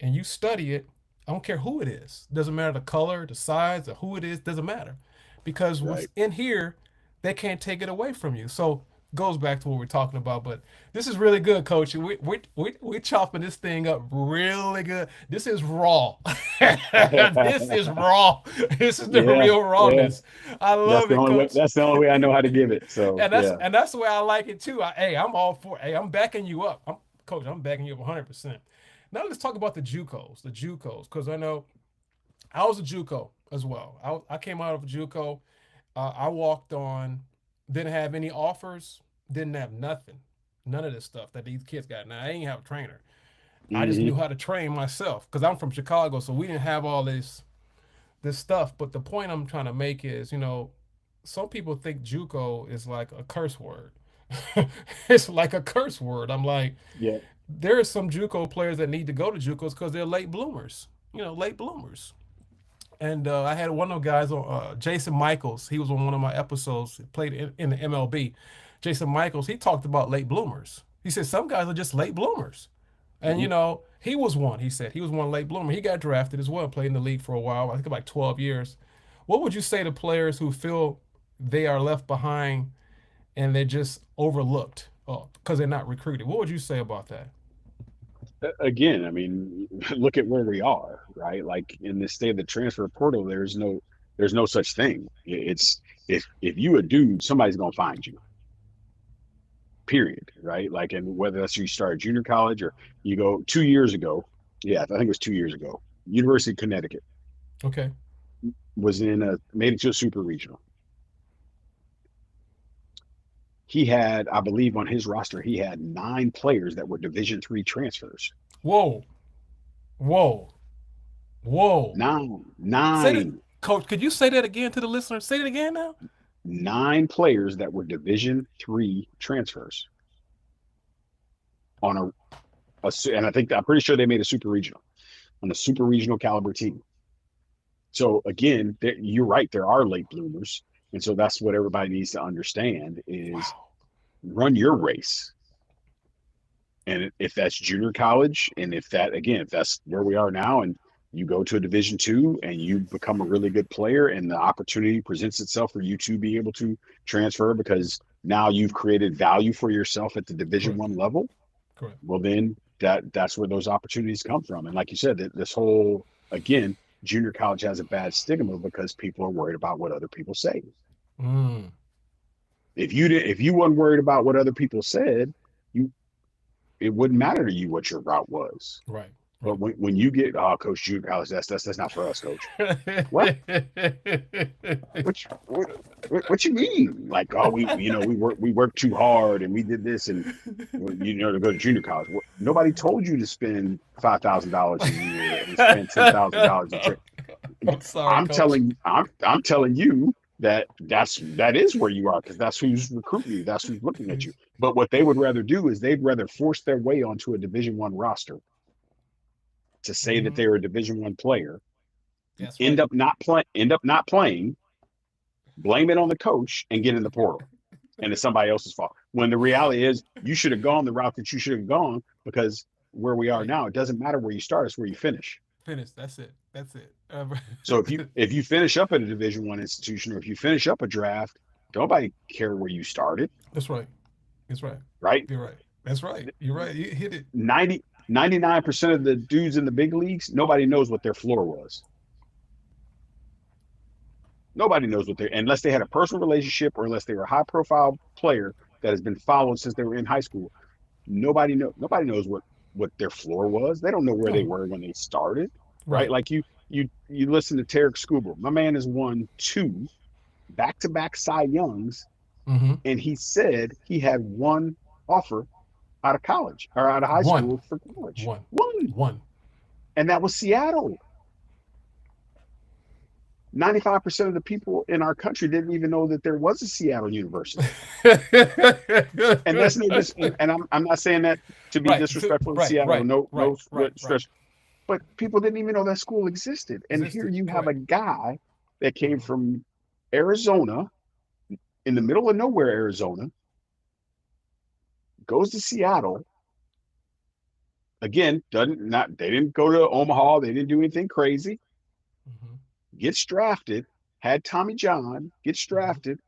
and you study it, I don't care who it is. Doesn't matter the color, the size, or who it is, doesn't matter. Because what's Right. in here, they can't take it away from you. So goes back to what we're talking about. But this is really good, Coach. We chopping this thing up really good. This is raw. This is raw. This is the Yeah. real Yeah. rawness. I love it, Coach. That's the only way I know how to give it. So And that's yeah. and that's the way I like it too. Hey, I'm all for. Hey, I'm backing you up. Coach. I'm backing you up 100%. Now let's talk about the JUCOs. The JUCOs, because I know I was a JUCO as well. I came out of a JUCO. I walked on. Didn't have any offers. Didn't have nothing. None of this stuff that these kids got. Now I ain't have a trainer. I just Mm-hmm. knew how to train myself because I'm from Chicago, so we didn't have all this stuff. But the point I'm trying to make is, some people think JUCO is like a curse word. It's like a curse word. I'm like, Yeah. there are some JUCO players that need to go to JUCOs because they're late bloomers. Late bloomers. And I had one of the guys on, Jason Michaels. He was on one of my episodes. He played in the MLB. Jason Michaels. He talked about late bloomers. He said some guys are just late bloomers. And Mm-hmm. he was one. He said he was one late bloomer. He got drafted as well. Played in the league for a while. I think like 12 years. What would you say to players who feel they are left behind and they're just overlooked because they're not recruited? What would you say about that? Again, I mean, look at where we are, right? Like in this state of the transfer portal, there's no such thing. It's if you a dude, somebody's gonna find you. Period, right? Like, and whether that's you start junior college or you go 2 years ago, yeah, I think it was 2 years ago. University of Connecticut Okay. was in a made it to a super regional. He had, I believe, on his roster, he had 9 players that were Division III transfers. Whoa. Whoa. Whoa. Nine, Say that, nine, Coach. Could you say that again to the listeners? Say it again now. 9 players that were Division III transfers on and I think I'm pretty sure they made a super regional on a super regional caliber team. So again, you're right. There are late bloomers, and so that's what everybody needs to understand is Wow. run your race. And if that's junior college, and if that's where we are now, and you go to a Division II and you become a really good player, and the opportunity presents itself for you to be able to transfer because now you've created value for yourself at the Division I Correct. level, Correct. well then that's where those opportunities come from. And like you said, this whole, again, junior college has a bad stigma because people are worried about what other people say. Mm. If you weren't worried about what other people said, you it wouldn't matter to you what your route was. Right. But Right. when you get, oh, coach, junior college, that's not for us, coach. What? What you mean? Like, oh, we worked too hard and we did this, and to go to junior college. Nobody told you to spend $5,000 a year and spend $10,000 a trip. I'm sorry, I'm coach. telling I'm telling you that is where you are, because that's who's recruiting you, that's who's looking at you. But what they would rather do is they'd rather force their way onto a Division I roster to say that Hmm. they're a Division I player, That's right. end up not playing, blame it on the coach, and get in the portal, and it's somebody else's fault. When the reality is, you should have gone the route that you should have gone, because where we are Right. now, it doesn't matter where you start; it's where you finish. Finish. That's it. That's it. So if you finish up at a Division I institution, or if you finish up a draft, nobody care where you started, That's right. That's right. right? You're right. That's right. You're right. You hit it. 99% of the dudes in the big leagues, nobody knows what their floor was. Nobody knows what they, unless they had a personal relationship, or unless they were a high profile player that has been followed since they were in high school. Nobody knows what their floor was. They don't know where they No. were when they started, right? Right. Like you listen to Tarek Skubal. My man has won two back-to-back Cy Youngs, Mm-hmm. and he said he had one offer out of college, or out of high One. school for college. One. One. One. And that was Seattle. 95% of the people in our country didn't even know that there was a Seattle University. And that's no dis and I'm not saying that to be Right. disrespectful to Right. Seattle. Right. No Right. Right. Right. stress. But people didn't even know that school existed. And here Existed. you have a Correct. guy that came Mm-hmm. from Arizona, in the middle of nowhere, Arizona, goes to Seattle. Again, doesn't not they didn't go to Omaha, they didn't do anything crazy. Mm-hmm. Gets drafted, had Tommy John, gets Mm-hmm. drafted,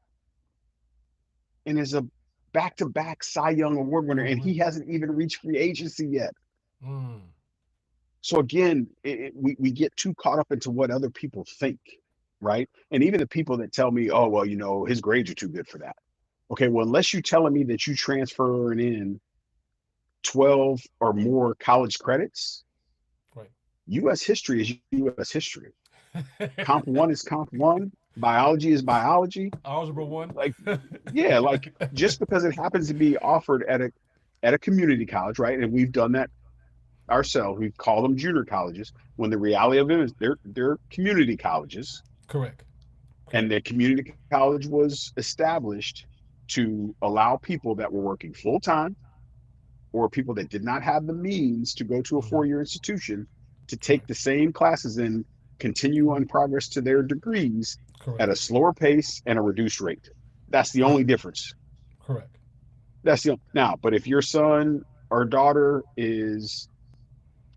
and is a back-to-back Cy Young Award winner, and he hasn't even reached free agency yet. Mm. So again, we get too caught up into what other people think, right? And even the people that tell me, oh, well, his grades are too good for that. Okay, well, unless you're telling me that you transferring in 12 or more college credits, Right. U.S. history is U.S. history. Comp one is comp one. Biology is biology. Algebra one. Like, yeah, like just because it happens to be offered at a community college, right? And we've done that ourselves. We call them junior colleges, when the reality of them is they're community colleges, Correct. and Correct. the community college was established to allow people that were working full time, or people that did not have the means to go to a Mm-hmm. 4-year institution, to take Correct. the same classes and continue on progress to their degrees at Correct. a slower pace and a reduced rate. That's the only Correct. difference. Correct. Now, but if your son or daughter is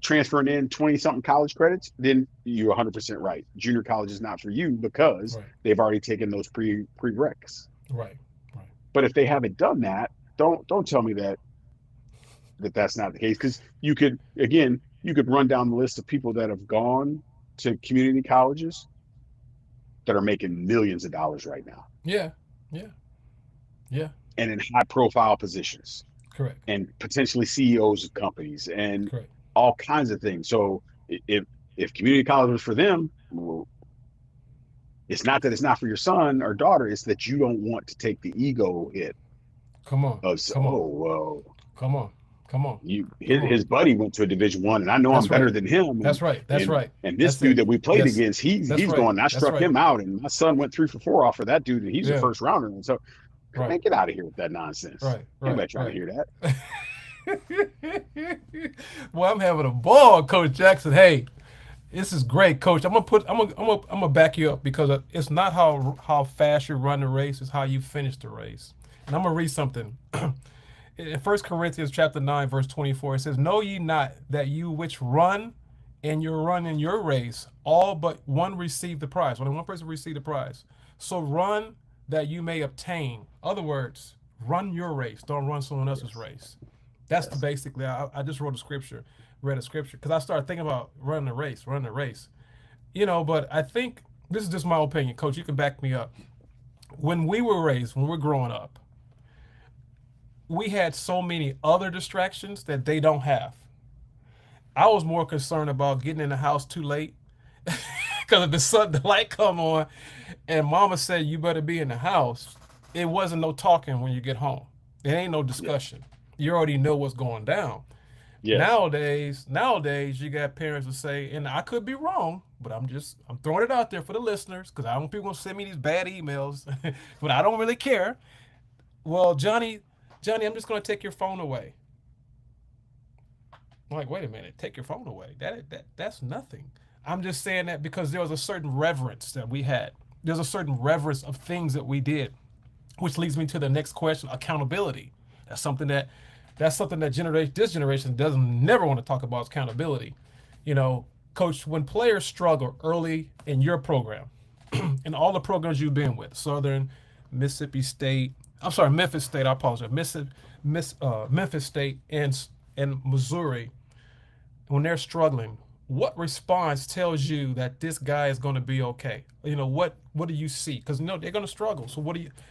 transferring in 20 something college credits, then you're 100% right. Junior college is not for you, because Right. they've already taken those prereqs. Right. Right. But if they haven't done that, don't tell me that's not the case, because you could run down the list of people that have gone to community colleges that are making millions of dollars right now, Yeah. Yeah. Yeah. and in high profile positions, Correct. and potentially CEOs of companies, and Correct. all kinds of things. So if community college was for them, well, it's not that it's not for your son or daughter, it's that you don't want to take the ego hit Come on. of, Come on. oh well, Come on. Come on. his, Come on. his buddy went to a Division I, and I know I'm That's better right. than him, That's right. That's and right. and this That's dude it. that we played Yes. against, That's he's right. going, I That's struck right. him out, and my son went 3 for 4 off of that dude, and he's a Yeah. first rounder. And so, Right. man, get out of here with that nonsense. Right. Anybody Right. trying to Right. hear that? Well, I'm having a ball, Coach Jackson. Hey, this is great, Coach. I'm gonna back you up, because it's not how fast you run the race, it's how you finish the race. And I'm gonna read something. In 1 Corinthians chapter 9, verse 24, it says, "Know ye not that you which run and you run in your race, all but one receive the prize." Only one person receive the prize. So run that you may obtain. Other words, run your race. Don't run someone else's Yes. race. That's the Yes. basically. I just wrote a scripture, read a scripture, because I started thinking about running the race, running the race. But I think this is just my opinion, Coach. You can back me up. When we were raised, when we were growing up, we had so many other distractions that they don't have. I was more concerned about getting in the house too late because if the light come on, and Mama said you better be in the house. It wasn't no talking when you get home. It ain't no Yeah. discussion. You already know what's going down. Yes. Nowadays, you got parents that say, and I could be wrong, but I'm throwing it out there for the listeners because I don't want people to send me these bad emails, but I don't really care. Well, Johnny, I'm just gonna take your phone away. I'm like, wait a minute, take your phone away. That's nothing. I'm just saying that because there was a certain reverence that we had. There's a certain reverence of things that we did, which leads me to the next question: accountability. That's something that that's something that this generation doesn't never want to talk about, accountability. You know, Coach, when players struggle early in your program, in all the programs you've been with, Southern, Mississippi State, I'm sorry, Memphis State, I apologize, Memphis State and Missouri, when they're struggling, what response tells you that this guy is going to be okay? What do you see? Because they're going to struggle. So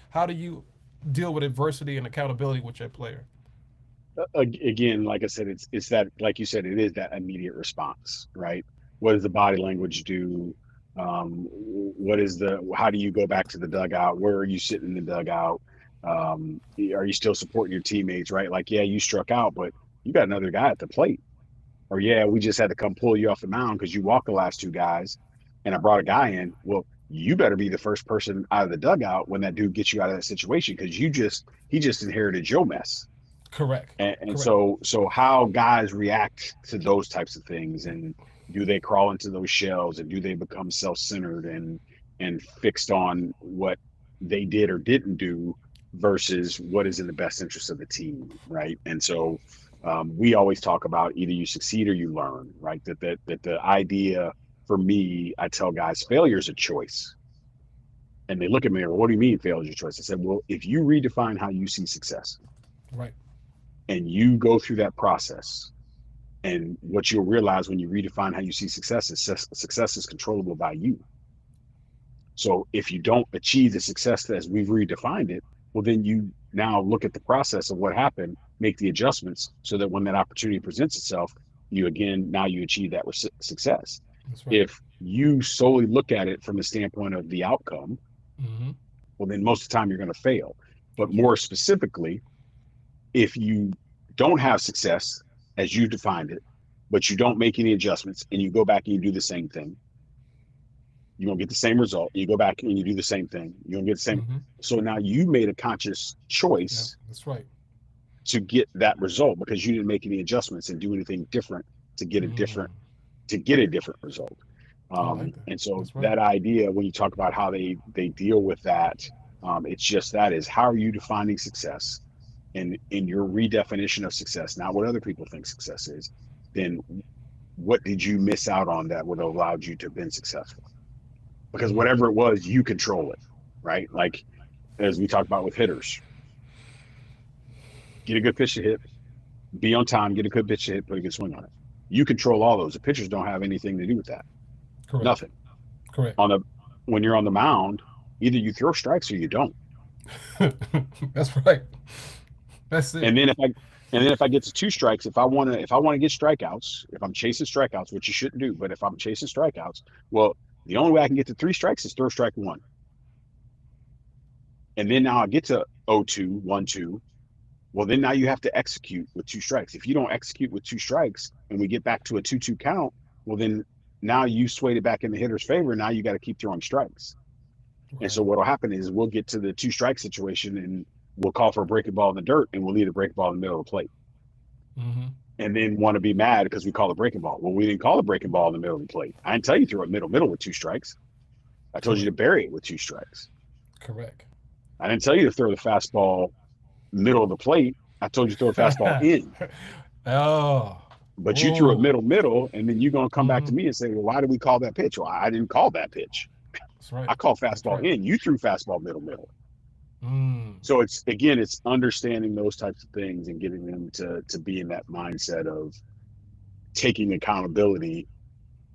how do you deal with adversity and accountability with your player? Again, like I said, it's that, like you said, it is that immediate response, right? What does the body language do? How do you go back to the dugout? Where are you sitting in the dugout? Are you still supporting your teammates, right? Like, yeah, you struck out, but you got another guy at the plate. Or yeah, we just had to come pull you off the mound because you walked the last two guys, and I brought a guy in. Well, you better be the first person out of the dugout when that dude gets you out of that situation because he just inherited your mess. Correct. And Correct. so how guys react to those types of things, and do they crawl into those shells, and do they become self-centered and fixed on what they did or didn't do versus what is in the best interest of the team, right? And so we always talk about either you succeed or you learn, right? That the idea, for me, I tell guys, failure is a choice. And they look at me and, what do you mean failure is a choice? I said, well, if you redefine how you see success Right. and you go through that process, and what you'll realize when you redefine how you see success is success is controllable by you. So if you don't achieve the success as we've redefined it, well, then you now look at the process of what happened, make the adjustments so that when that opportunity presents itself, now you achieve that success. That's right. If you solely look at it from the standpoint of the outcome, Mm-hmm. well, then most of the time you're going to fail. But Yep. more specifically, if you don't have success as you defined it, but you don't make any adjustments and you go back and you do the same thing, you're gonna get the same result. You go back and you do the same thing, you're gonna get the same. Mm-hmm. So now you made a conscious Yeah. choice That's right. to get that result because you didn't make any adjustments and do anything different to get a Mm. different to get a different result. I like that. And so That's right. that idea, when you talk about how they deal with that, it's just that is how are you defining success, and in your redefinition of success, not what other people think success is, then what did you miss out on that would have allowed you to have been successful? Because Mm. whatever it was, you control it, right? Like as we talked about with hitters, get a good pitch to hit, be on time, get a good pitch to hit, put a good swing on it. You control all those. The pitchers don't have anything to do with that. Correct. Nothing. Correct. On the When you're on the mound, either you throw strikes or you don't. That's right. That's it. And then if I get to two strikes, if I want to get strikeouts, if I'm chasing strikeouts, which you shouldn't do, but if I'm chasing strikeouts, well, the only way I can get to three strikes is throw strike one. And then now I get to 0-2, 1-2. Well, then now you have to execute with two strikes. If you don't execute with two strikes and we get back to a 2-2 count, well, then now you swayed it back in the hitter's favor. Now you got to keep throwing strikes. And so Right. what'll happen is we'll get to the two strike situation and we'll call for a breaking ball in the dirt and we'll leave a breaking ball in the middle of the plate. Mm-hmm. And then want to be mad because we call a breaking ball. Well, we didn't call a breaking ball in the middle of the plate. I didn't tell you to throw it middle with two strikes. I told you to Correct. bury it with two strikes. Correct. I didn't tell you to throw the fastball middle of the plate. I told you to throw a fastball in, Oh, but you threw it oh, middle, and then you're gonna come back to mm-hmm. me and say, well, why did we call that pitch? Well, I didn't call that pitch. That's right. I called That's fastball right. in. You threw fastball middle. Mm. So it's again, it's understanding those types of things and getting them to be in that mindset of taking accountability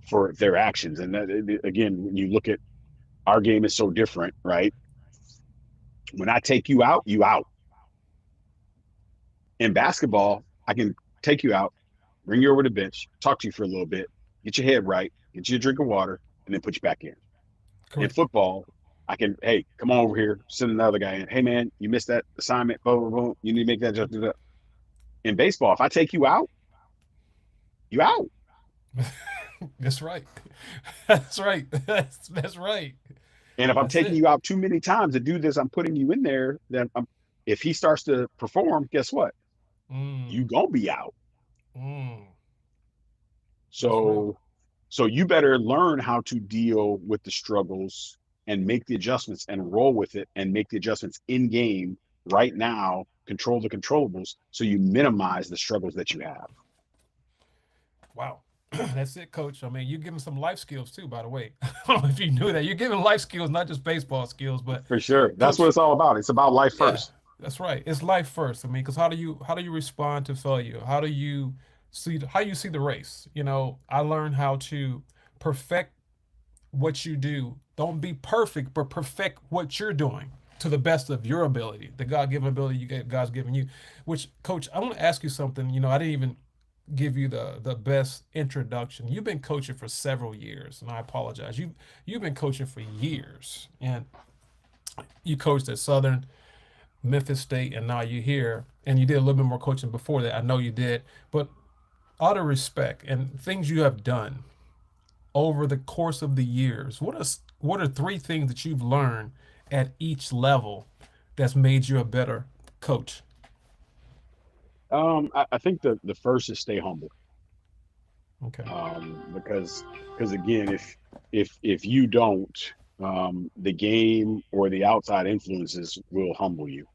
for their actions. And that again, when you look at our game is so different, right? When I take you out, you out. In basketball, I can take you out, bring you over to the bench, talk to you for a little bit, get your head right, get you a drink of water, and then put you back in. In Correct. football, I can, hey, come on over here, send another guy in. Hey man, you missed that assignment, boom, boom, boom. You need to make that adjustment. In baseball, if I take you out, you out. That's right. That's right. That's right. And if I'm That's taking it. you out too many times to do this, I'm putting you in there, then if he starts to perform, guess what? You Mm. gonna be out. Mm. That's real. So so you better learn how to deal with the struggles and make the adjustments and roll with it and make the adjustments in game right now, control the controllables so you minimize the struggles that you have. Wow. That's it, coach. I mean, you're giving some life skills too, by the way. I don't know if you knew that. You're giving life skills, not just baseball skills, but For sure. That's what coach, it's all about. It's about life yeah, first. that's right. It's life first. I mean, because how do you respond to failure? How do you see the race? I learned how to perfect what you do. Don't be perfect, but perfect what you're doing to the best of your ability, the God-given ability God's given you. Which, coach, I want to ask you something. I didn't even give you the best introduction. You've been coaching for several years, and I apologize. You've been coaching for years, and you coached at Southern, Memphis State, and now you're here, and you did a little bit more coaching before that. I know you did, but out of respect and things you have done over the course of the years, what are three things that you've learned at each level that's made you a better coach? I think the first is stay humble. Okay. Because again, if you don't, the game or the outside influences will humble you.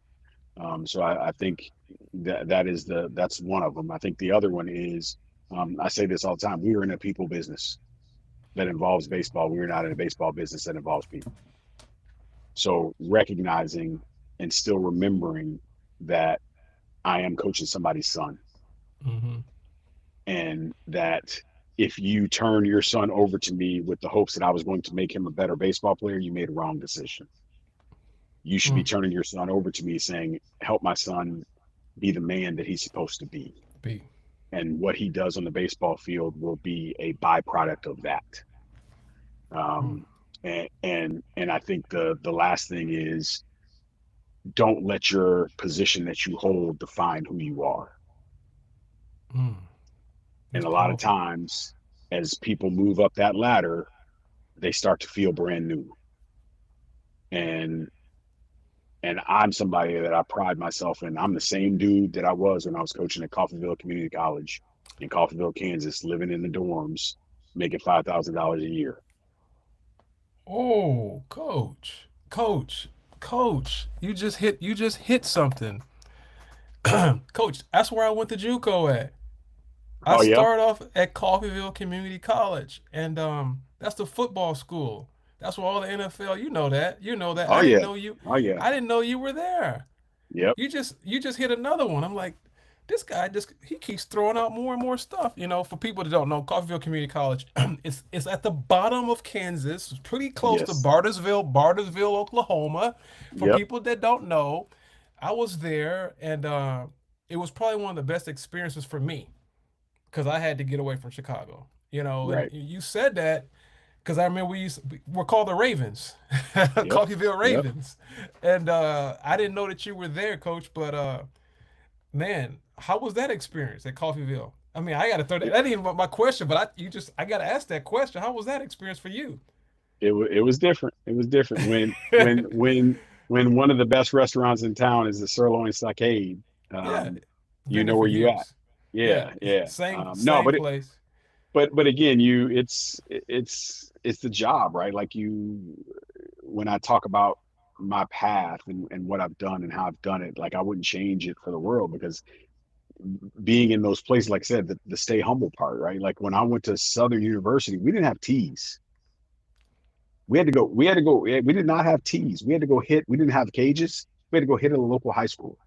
So I think that's one of them. I think the other one is, I say this all the time, we are in a people business that involves baseball. We are not in a baseball business that involves people. So recognizing and still remembering that I am coaching somebody's son, Mm-hmm. and that if you turn your son over to me with the hopes that I was going to make him a better baseball player, you made a wrong decision. You should be Mm. turning your son over to me saying, help my son be the man that he's supposed to be. B. And what he does on the baseball field will be a byproduct of that. Mm. Um, and I think the last thing is, don't let your position that you hold define who you are. Mm. And That's a lot of powerful. times, as people move up that ladder, they start to feel brand new. And I'm somebody that I pride myself in. I'm the same dude that I was when I was coaching at Coffeyville Community College in Coffeyville, Kansas, living in the dorms, making $5,000 a year. Oh, coach, you just hit something. Coach, that's where I went to JUCO at. I Oh yeah, started off at Coffeyville Community College, and that's the football school. That's where all the NFL. You know that. You know that. oh I didn't yeah, know you. oh yeah, I didn't know you were there. yep, You just hit another one. I'm like, this guy just he keeps throwing out more and more stuff. For people that don't know, Coffeyville Community College, it's at the bottom of Kansas, pretty close to yes, Bartersville, Oklahoma. For yep, people that don't know, I was there, and it was probably one of the best experiences for me because I had to get away from Chicago. And right, you said that because I remember we're called the Ravens, yep, Coffeyville yep. Ravens, and I didn't know that you were there, Coach. But man, how was that experience at Coffeyville? I mean, I got to throw that. It, That ain't even my question, but I got to ask that question. How was that experience for you? it was different. It was different when one of the best restaurants in town is the Sirloin Stockade. Yeah, Um, you been there know for where you at. years. Yeah, Yeah, yeah. same No, same place. but again, it's the job, right? Like you, when I talk about my path and what I've done and how I've done it, like I wouldn't change it for the world because being in those places, like I said, the stay humble part, right? Like when I went to Southern University, we didn't have tees. We did not have tees. We had to go hit, we didn't have cages. We had to go hit at a local high school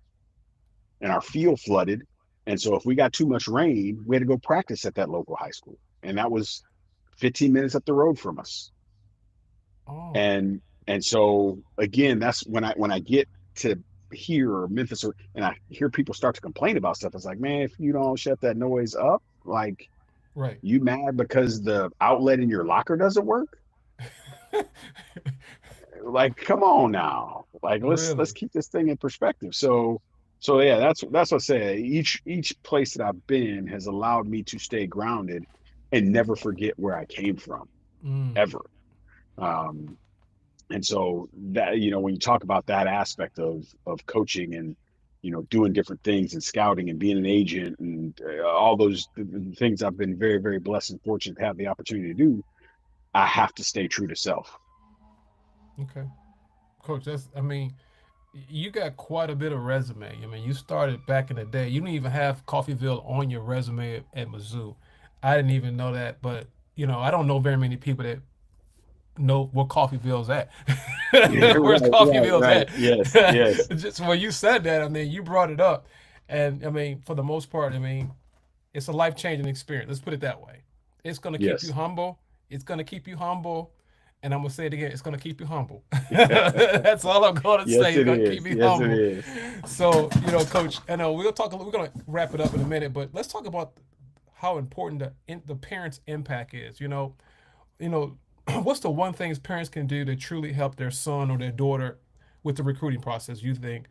and our field flooded. And so if we got too much rain, we had to go practice at that local high school. And that was 15 minutes up the road from us. Oh, And so again, that's when I get to here or Memphis or and I hear people start to complain about stuff. It's like, man, if you don't shut that noise up, like right. you mad because the outlet in your locker doesn't work? Like, come on now. Like let's Really? keep this thing in perspective. So yeah, that's what I say. Each place that I've been has allowed me to stay grounded and never forget where I came from, Mm, ever. Um, and so that when you talk about that aspect of coaching and doing different things and scouting and being an agent and all those things I've been very, very blessed and fortunate to have the opportunity to do, I have to stay true to self. okay. Coach, I mean, you got quite a bit of resume. I mean, you started back in the day. You didn't even have Coffeeville on your resume at Mizzou. I didn't even know that, but I don't know very many people that know where Coffeeville's at. Yeah, Where's right, right, Coffeeville's right. Yes, at? yes, Just when you said that, I mean, you brought it up, and I mean, for the most part, I mean, it's a life changing experience. Let's put it that way. It's gonna keep you yes. humble. It's gonna keep you humble. And I'm gonna say it again. It's gonna keep you humble. That's all I'm gonna Yes, say. It's it gonna keep is. me Yes, it humble. is. So Coach, I know we'll talk. We're gonna wrap it up in a minute, but let's talk about how important the parents' impact is. You know, what's the one thing parents can do to truly help their son or their daughter with the recruiting process? You think,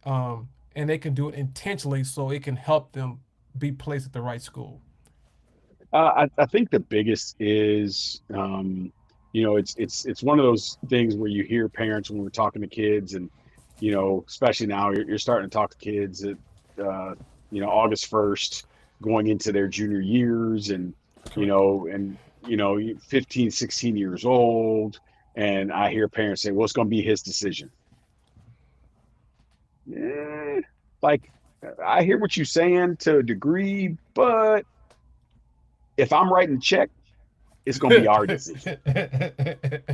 and they can do it intentionally so it can help them be placed at the right school. I think the biggest is, it's one of those things where you hear parents when we're talking to kids, and especially now you're starting to talk to kids at, uh, August 1st, going into their junior years, and Correct. 15, 16 years old, and I hear parents say, "Well, it's going to be his decision." Eh, like I hear what you're saying to a degree, but if I'm writing the check, it's going to be our decision.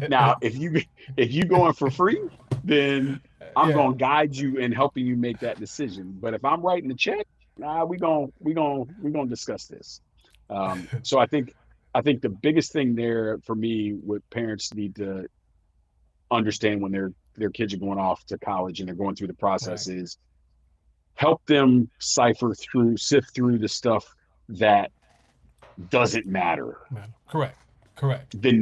Now, if you going for free, then I'm Yeah. going to guide you in helping you make that decision. But if I'm writing the check, nah, we gonna discuss this. So I think the biggest thing there for me, what parents need to understand when their kids are going off to college and they're going through the Right. process is help them sift through the stuff that doesn't matter. Man. Correct. Correct. The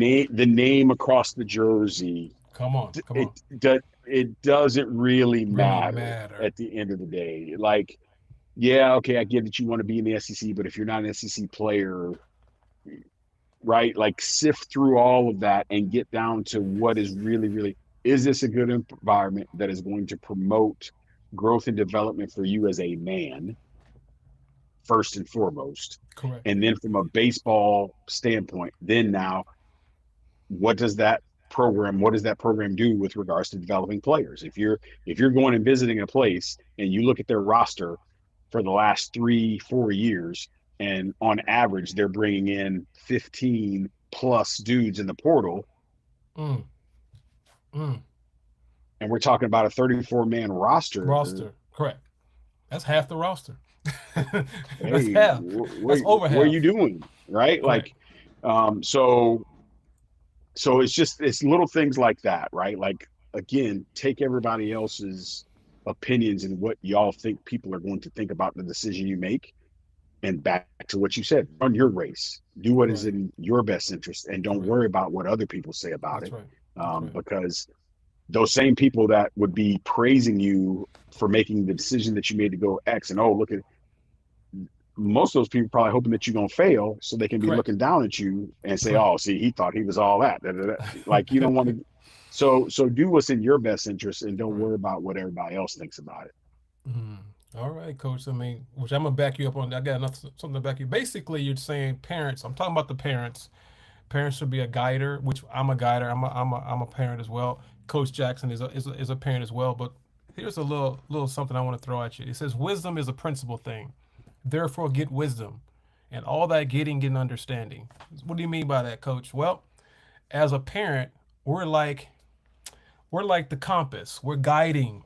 name across the jersey, Come on. Come it on. it doesn't really Really matter matter. at the end of the day. Like, yeah, okay, I get that you want to be in the SEC, but if you're not an SEC player, right? Like, sift through all of that and get down to what is really, really, is this a good environment that is going to promote growth and development for you as a man, first and foremost? Correct. And then from a baseball standpoint, then now what does that program do with regards to developing players? If you're going and visiting a place and you look at their roster for the last 3-4 years, and on average they're bringing in 15 plus dudes in the portal, Mm. Mm. and we're talking about a 34-man roster. Roster. Correct. That's half the roster. That's Hey, half. That's over what are you half. doing, right? Correct. Like, so it's little things like that, right? Like, again, take everybody else's opinions and what y'all think people are going to think about the decision you make, and back to what you said, run your race, do what is Right. in your best interest, and don't Correct. worry about what other people say about That's it. right. That's right. Because those same people that would be praising you for making the decision that you made to go X, and oh, look at, most of those people probably hoping that you're going to fail so they can be Correct. looking down at you and say, Correct. oh, see, he thought he was all that. Da, da, da. Like, you don't want to. So do what's in your best interest and don't Right. worry about what everybody else thinks about it. Mm. All right, coach. I mean, which I'm gonna back you up on. I got enough something to back you. Basically, you're saying parents. I'm talking about the parents. Parents should be a guider, which I'm a guider. I'm a parent as well. Coach Jackson is a parent as well. But here's a little something I want to throw at you. It says wisdom is a principal thing. Therefore, get wisdom, and all that getting understanding. What do you mean by that, Coach? Well, as a parent, we're like the compass. We're guiding.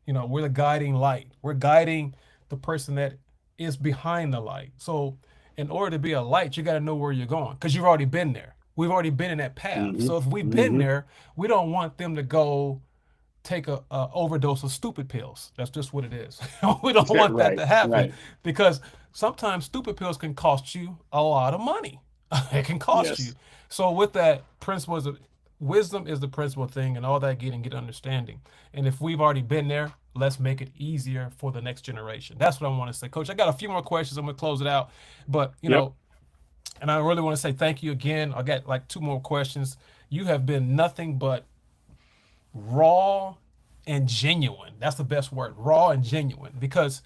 We're the guiding light. We're guiding the person that is behind the light. So, in order to be a light, you got to know where you're going because you've already been there. We've already been in that path. Hmm. So if we've been Hmm. there, we don't want them to go take a overdose of stupid pills. That's just what it is. We don't want that Right, to happen right. because sometimes stupid pills can cost you a lot of money. It can cost you. Yes. So with that principle is wisdom is the principal thing, and all that get understanding. And if we've already been there, let's make it easier for the next generation. That's what I want to say, Coach. I got a few more questions. I'm gonna close it out, but Yep. and I really want to say thank you again. I got like two more questions. You have been nothing but raw and genuine. That's the best word, raw and genuine, because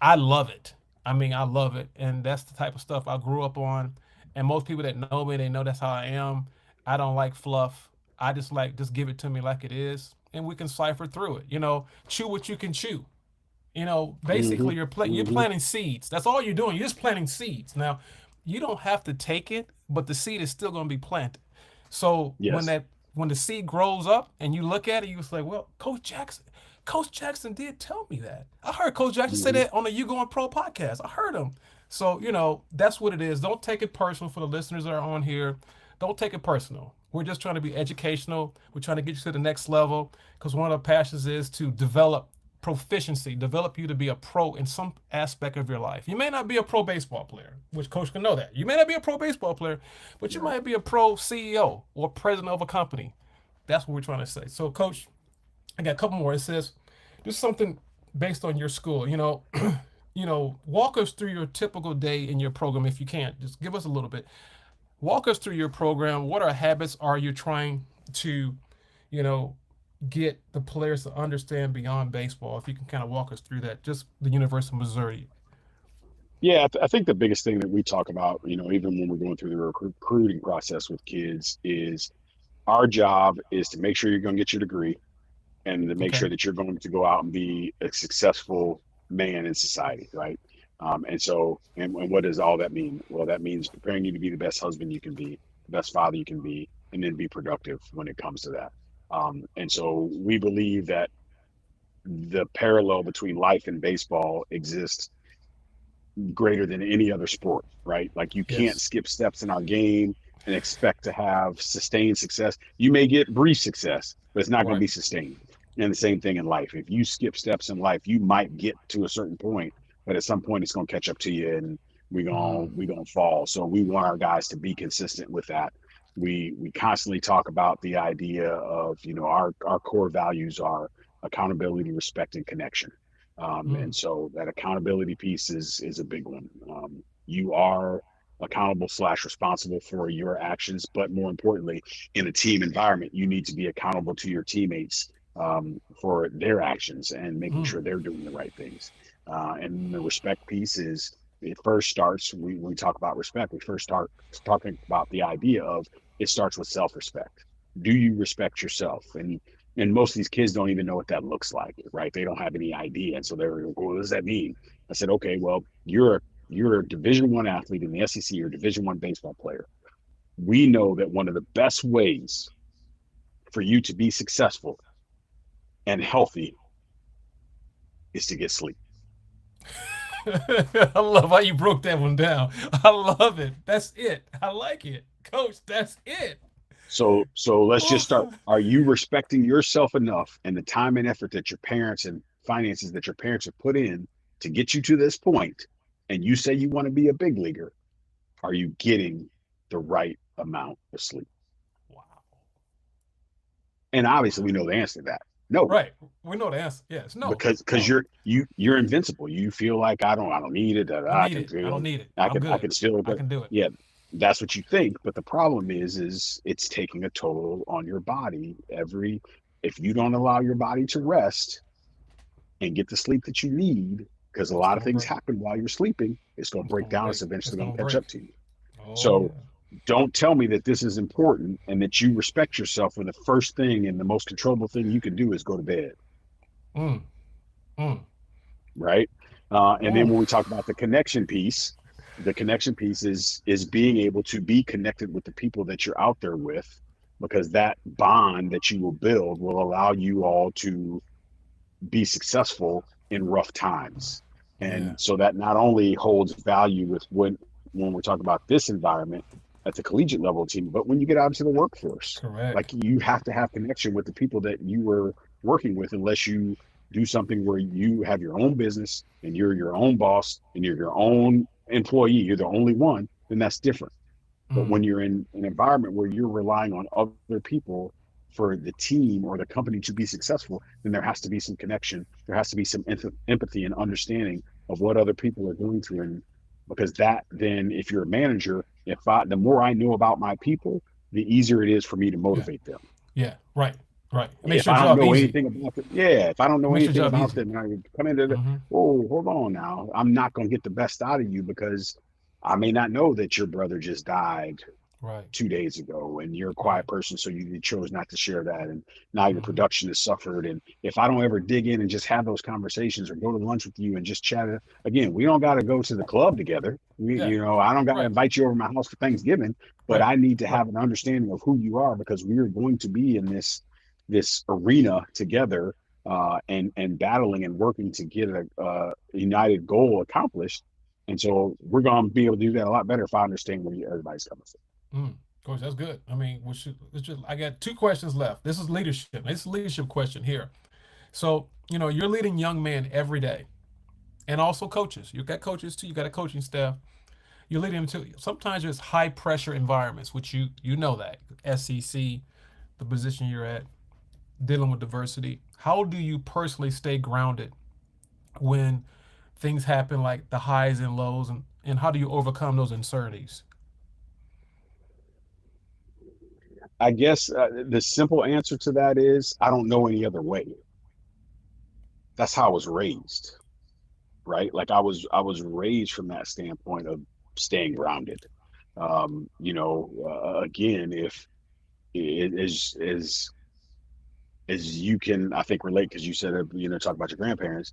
I love it. I mean, I love it. And that's the type of stuff I grew up on. And most people that know me, they know that's how I am. I don't like fluff. I just like, just give it to me like it is. And we can cipher through it. Chew what you can chew. Hmm. Basically you're Hmm. planting seeds. That's all you're doing. You're just planting seeds. Now, you don't have to take it, but the seed is still going to be planted. So Yes. when the seed grows up and you look at it, you say, "Well, Coach Jackson did tell me that. I heard Coach Jackson say Hmm. that on the YouGoin Pro podcast. I heard him." So that's what it is. Don't take it personal for the listeners that are on here. Don't take it personal. We're just trying to be educational. We're trying to get you to the next level because one of the passions is to develop proficiency, develop you to be a pro in some aspect of your life. You may not be a pro baseball player, which Coach can know that. You may not be a pro baseball player, but you Right. might be a pro CEO or president of a company. That's what we're trying to say. So, Coach, I got a couple more. It says, do something based on your school. Walk us through your typical day in your program if you can. Just give us a little bit. Walk us through your program. What are habits are you trying to, you know, get the players to understand beyond baseball? If you can kind of walk us through that, just the University of Missouri. Yeah, I think the biggest thing that we talk about, even when we're going through the recruiting process with kids, is our job is to make sure you're going to get your degree and to make Okay. sure that you're going to go out and be a successful man in society, right? And what does all that mean? Well, that means preparing you to be the best husband you can be, the best father you can be, and then be productive when it comes to that. And so we believe that the parallel between life and baseball exists greater than any other sport, right? Like you can't Yes. skip steps in our game and expect to have sustained success. You may get brief success, but it's not going to Right. be sustained. And the same thing in life. If you skip steps in life, you might get to a certain point, but at some point it's going to catch up to you and Mm. we're going to fall. So we want our guys to be consistent with that. We constantly talk about the idea of, our core values are accountability, respect, and connection. And Mm. so that accountability piece is a big one. You are accountable slash responsible for your actions, but more importantly, in a team environment, you need to be accountable to your teammates for their actions and making Mm. sure they're doing the right things. And the respect piece is it first starts. When we talk about respect, we first start talking about the idea of it starts with self-respect. Do you respect yourself? And most of these kids don't even know what that looks like, right? They don't have any idea, and so they're like, well, what does that mean? I said, okay, well, you're a Division I athlete in the SEC or Division I baseball player. We know that one of the best ways for you to be successful and healthy is to get sleep. I love how you broke that one down. I love it. That's it. I like it, Coach. That's it. So let's just start. Oh, Are you respecting yourself enough and the time and effort that your parents and finances that your parents have put in to get you to this point, and you say you want to be a big leaguer? Are you getting the right amount of sleep? wow. And obviously, we Wow. know the answer to that. No, Right. We know the answer. Yes. No. because No. you're invincible. You feel like I don't need it. That I I need can it. I don't feel. need it. I I'm can I good. can still. I But can do it. yeah, that's what you think. But the problem is it's taking a toll on your body every. If you don't allow your body to rest and get the sleep that you need, because a It's lot of gonna things break. happen while you're sleeping, it's going to It's break gonna down. break. It's It's eventually going gonna to catch break. up to you. Oh So yeah. Don't tell me that this is important and that you respect yourself when the first thing and the most controllable thing you can do is go to bed, Mm, mm. right? And then Ooh, when we talk about the connection piece is being able to be connected with the people that you're out there with, because that bond that you will build will allow you all to be successful in rough times. yeah, And so that not only holds value with when we're talking about this environment at the collegiate level team, but when you get out into the workforce, like correct. you have to have connection with the people that you were working with, unless you do something where you have your own business and you're your own boss and you're your own employee, you're the only one, then that's different. But Mm, when you're in an environment where you're relying on other people for the team or the company to be successful, then there has to be some connection. There has to be some empathy and understanding of what other people are going through. And because that, then if you're a manager, the more I know about my people, the easier it is for me to yeah, motivate them. yeah, right, right. It makes If your I don't job know easy. anything about them, yeah, if I don't It know makes your anything job about easy. them, and I come into the, Hmm. oh, hold on now, I'm not going to get the best out of you because I may not know that your brother just died Right, 2 days ago and you're a right. quiet person, so you chose not to share that, and now your Hmm. production has suffered. And if I don't ever dig in and just have those conversations or go to lunch with you and just chat, again, we don't got to go to the club together, Yeah, I don't got to right, invite you over to my house for Thanksgiving, but right, I need to right. have an understanding of who you are, because we are going to be in this arena together, and battling and working to get a united goal accomplished. And so we're going to be able to do that a lot better if I understand where everybody's coming from. Mm. Coach, that's good. I mean, I got two questions left. This is leadership. This is a leadership question here. So, you're leading young men every day, and also coaches. You got coaches too. You got a coaching staff. You're leading them to sometimes there's high pressure environments, which you know that SEC, the position you're at, dealing with diversity. How do you personally stay grounded when things happen like the highs and lows, and how do you overcome those uncertainties? I guess the simple answer to that is I don't know any other way. That's how I was raised, right? Like I was raised from that standpoint of staying grounded. Again, if as you can, I think, relate, because you said, talk about your grandparents.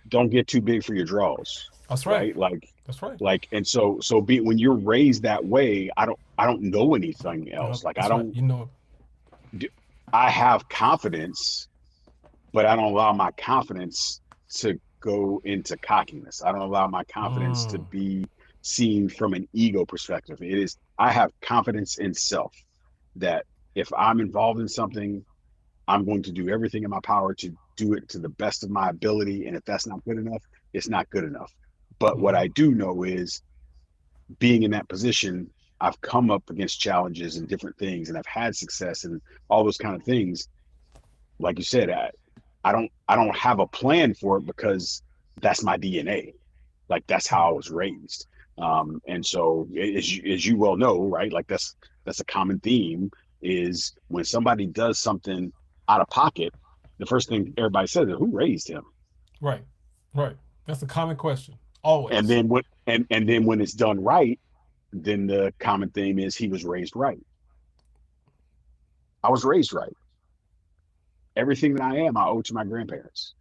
Don't get too big for your draws, That's right. right? Like That's right. and so be when you're raised that way, I don't know anything else. Like I That's right. don't I have confidence, but I don't allow my confidence to go into cockiness. I don't allow my confidence to Mm, be seen from an ego perspective. I have confidence in self that if I'm involved in something, I'm going to do everything in my power to do it to the best of my ability. And if that's not good enough, it's not good enough. But what mm-hmm. I do know is, being in that position, I've come up against challenges and different things, and I've had success and all those kind of things. Like you said, I don't have a plan for it because that's my DNA. Like that's how I was raised. And so, as you well know, right? Like that's a common theme, is when somebody does something out of pocket, the first thing everybody says is, "Who raised him?" Right. Right. That's a common question. And Always. then when it's done right, then the common theme is, he was raised right. I was raised right. Everything that I am, I owe to my grandparents.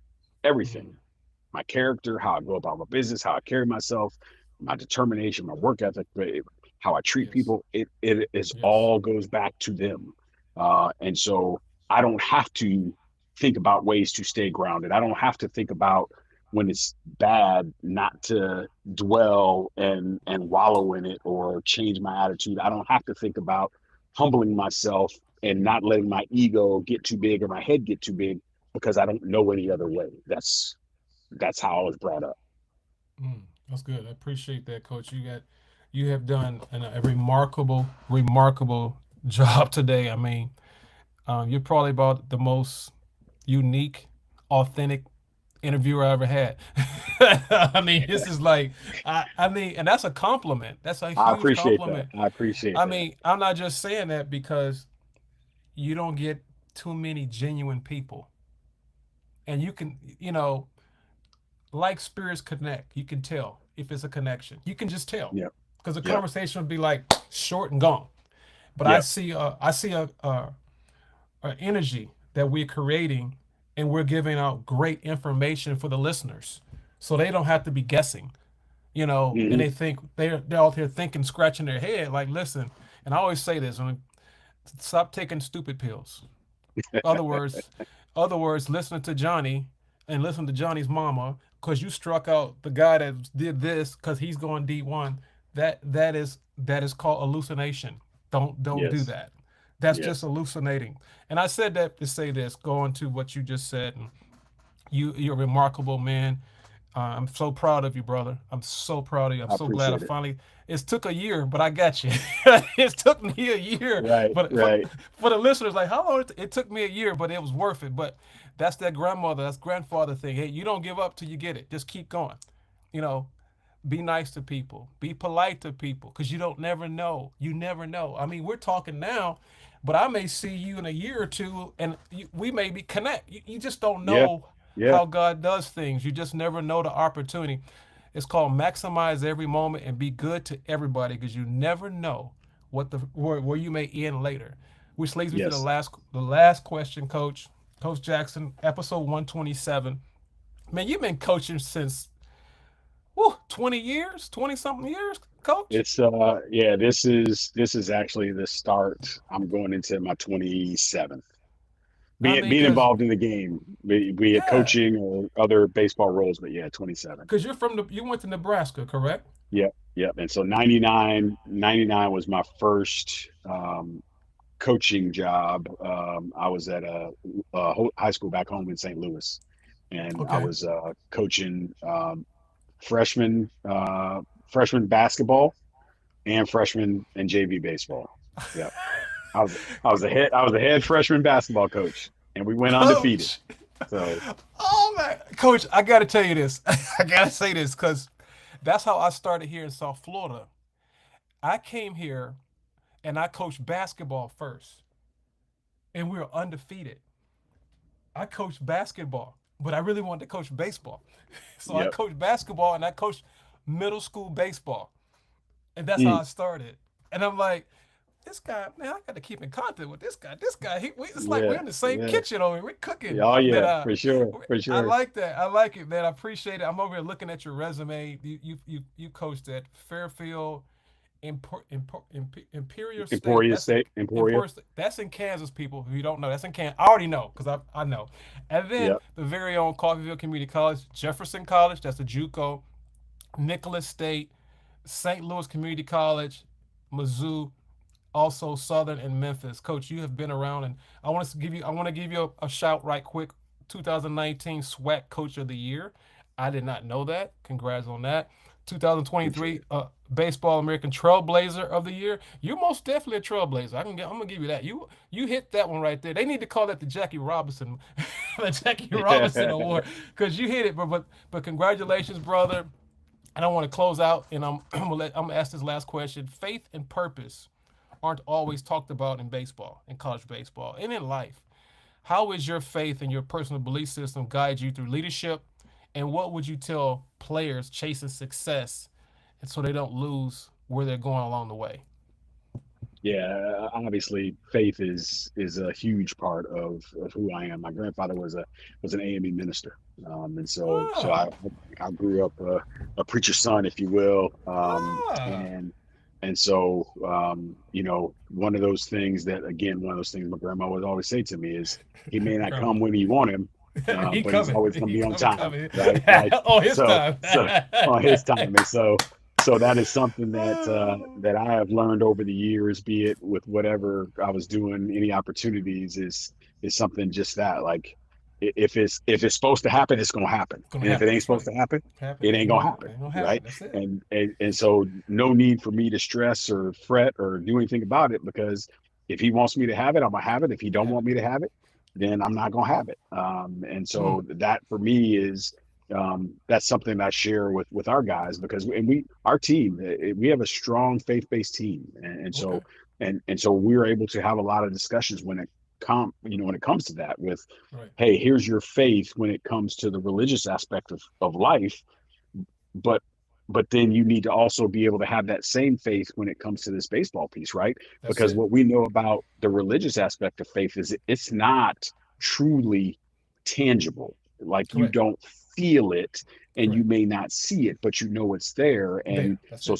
Mm, Everything. My character, how I go about my business, how I carry myself, my determination, my work ethic, how I treat yes. people, it is Yes. all goes back to them. And so I don't have to think about ways to stay grounded. I don't have to think about, when it's bad, not to dwell and wallow in it or change my attitude. I don't have to think about humbling myself and not letting my ego get too big or my head get too big, because I don't know any other way. That's how I was brought up. Mm, that's good. I appreciate that, Coach. You have done a remarkable, remarkable job today. I mean, you're probably about the most unique, authentic interviewer I ever had. I mean, this is like, I mean, and that's a compliment. That's a I huge appreciate that. compliment. I appreciate I that. mean, I'm not just saying that because you don't get too many genuine people, and you can, like spirits connect. You can tell if it's a connection. You can just tell. Yeah. because the Yep. conversation would be like short and gone. But Yep. I see a energy that we're creating, and we're giving out great information for the listeners, so they don't have to be guessing, and Hmm. they think they're out here thinking, scratching their head, like, listen. And I always say this: stop taking stupid pills. Other words, listening to Johnny and listen to Johnny's mama because you struck out the guy that did this because he's going D1. That is called hallucination. Don't do Yes. that. That's just Yes. hallucinating. And I said that to say this, going to what you just said. And you're a remarkable man. I'm so proud of you, brother. I'm so proud of you. I'm I so glad I appreciate it. finally. It took a year, but I got you. It took me a year, Right. but Right. for the listeners, like how long it took me a year, but it was worth it. But that's that grandmother, that's grandfather thing. Hey, you don't give up till you get it. Just keep going. You know, be nice to people. Be polite to people, because you don't never know. You never know. I mean, we're talking now, but I may see you in a year or two, and we may be connect. You just don't Yeah. know Yeah. how God does things. You just never know the opportunity. It's called maximize every moment and be good to everybody, because you never know where you may end later. Which leads me to the Yes. last question, Coach. Coach Jackson, episode 127. Man, you've been coaching since 20 years, 20 something years, Coach. It's yeah, this is actually the start. I'm going into my 27th. I mean, Being cause involved in the game, be it yeah, coaching or other baseball roles, but yeah, 27. cause you went to Nebraska, correct? Yep, yep. And so 99 was my first coaching job. I was at a high school back home in St. Louis, and I Okay. was coaching freshman freshman basketball and freshman and JV baseball. Yeah, I was the head freshman basketball coach, and we went undefeated. Coach. So Oh man, Coach, I gotta tell you this. I gotta say this because that's how I started here in South Florida. I came here and I coached basketball first, and we were undefeated. I coached basketball, but I really wanted to coach baseball. So I yep. coached basketball and I coached middle school baseball. And that's how Mm, I started. And I'm like, this guy, man, I got to keep in contact with this guy. This guy, it's like we're yeah, in the same yeah. kitchen over here. We're cooking. Oh That yeah, for sure, for I sure. like that. I like it, man. I appreciate it. I'm over here looking at your resume. You coached at Fairfield, Imperial State. Emporia That's in State, Emporia. Imperial State. That's in Kansas, people. If you don't know, that's in Kansas. I already know because I know. And then Yep. the very own Coffeyville Community College, Jefferson College. That's a JUCO. Nicholas State, St. Louis Community College, Mizzou, also Southern and Memphis. Coach, you have been around, and I want to give you a shout right quick. 2019 SWAC Coach of the Year. I did not know that. Congrats on that. Appreciate 2023 it. Baseball American Trailblazer of the Year. You're most definitely a trailblazer. I'm gonna give you that. You hit that one right there. They need to call that the Jackie Robinson, the Jackie Robinson Award, because you hit it. But congratulations, brother. And I want to close out, and I'm gonna ask this last question. Faith and purpose aren't always talked about in baseball, in college baseball, and in life. How is your faith and your personal belief system guide you through leadership? And what would you tell players chasing success, and so they don't lose where they're going along the way? Yeah, obviously faith is a huge part of who I am. My grandfather was an AME minister, and so Ah, I grew up a preacher's son, if you will, ah, and so one of those things that, again, one of those things my grandma would always say to me is, he may not grandma. come when you want him, He but he's coming. always going to He be on coming, time, coming. right? Like, Oh, his so time. so on his time. And so that is something that I have learned over the years, be it with whatever I was doing, any opportunities, is something just that, like, if it's supposed to happen, it's gonna happen. Gonna And if it happen. ain't That's supposed right. to happen, Happen. it ain't gonna happen. Ain't gonna happen. Right. That's it. And so no need for me to stress or fret or do anything about it, because if he wants me to have it, I'm gonna have it. If he don't Yeah. want me to have it, then I'm not gonna have it. And Mm, so that for me is that's something I share with our guys, because our team, we have a strong faith-based team, and okay. so and so we're able to have a lot of discussions when it comes to that, with, Right. hey, here's your faith when it comes to the religious aspect of life, but but then you need to also be able to have that same faith when it comes to this baseball piece, right? That's Because it. what we know about the religious aspect of faith is it's not truly tangible. Like you Correct. don't feel it and you Correct. may not see it, but you know it's there. There. And That's so it.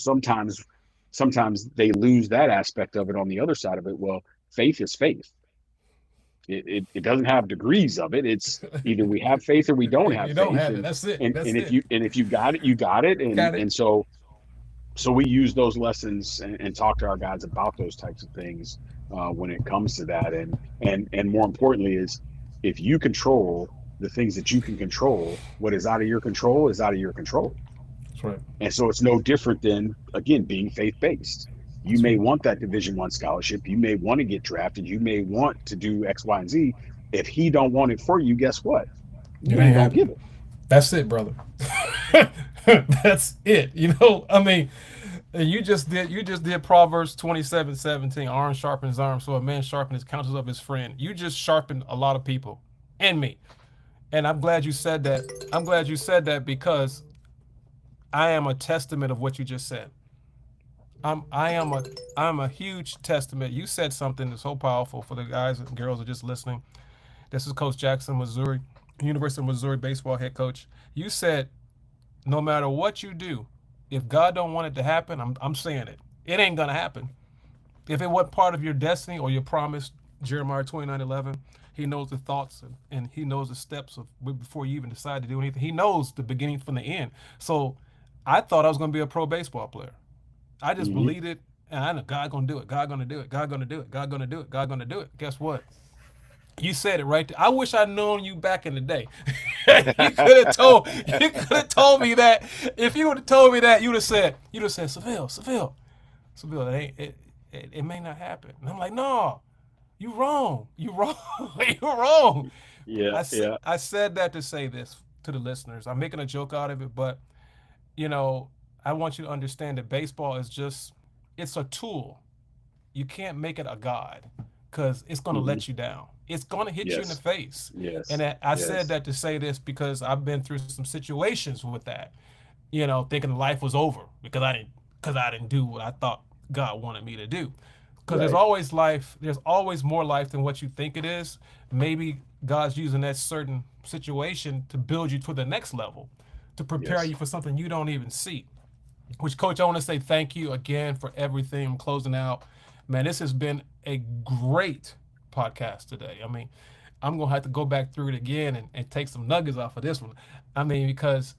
sometimes they lose that aspect of it on the other side of it. Well, faith is faith. It doesn't have degrees of it. It's either we have faith or we don't If have you don't faith. have it, that's it. And That's it. if you got it, you got it. Got it. And so we use those lessons and talk to our guys about those types of things when it comes to that. And more importantly is if you control the things that you can control, what is out of your control is out of your control. That's right. And so it's no different than again being faith based. You That's may right. want that Division 1 scholarship. You may want to get drafted. You may want to do X, Y, and Z. If he don't want it for you, guess what? It You ain't ain't gonna give happening. it. That's it, brother. That's it. I mean, you just did Proverbs 27:17. Iron sharpens iron, so a man sharpens his counsels of his friend. You just sharpened a lot of people and me. And I'm glad you said that. I'm glad you said that because I am a testament of what you just said. I am a huge testament. You said something that's so powerful for the guys and girls that are just listening. This is Coach Jackson, Missouri, University of Missouri baseball head coach. You said no matter what you do, if God don't want it to happen, I'm saying it. It ain't gonna happen. If it wasn't part of your destiny or your promise, Jeremiah 29:11, he knows the thoughts and he knows the steps of before you even decide to do anything. He knows the beginning from the end. So I thought I was gonna be a pro baseball player. I just Hmm. believed it and I know God gonna do it. God gonna do it. God gonna do it. God gonna do it. God gonna do it. Guess what? You said it right there. I wish I'd known you back in the day. You could have told me that. If you would have told me that, you'd have said, Seville, it may not happen. And I'm like, no, you wrong. You wrong. You wrong. Yeah, yeah. I said that to say this to the listeners. I'm making a joke out of it, but you know, I want you to understand that baseball is just it's a tool. You can't make it a god because it's going to Hmm. let you down. It's going to hit you in the Yes, face. And yes, I said yes. that to say this because I've been through some situations with that, thinking life was over because I didn't do what I thought God wanted me to do. Because there's Right. always life, there's always more life than what you think it is. Maybe God's using that certain situation to build you to the next level, to prepare Yes. you for something you don't even see. Which, Coach, I want to say thank you again for everything. I'm closing out. Man, this has been a great podcast today. I mean, I'm going to have to go back through it again and take some nuggets off of this one. I mean, because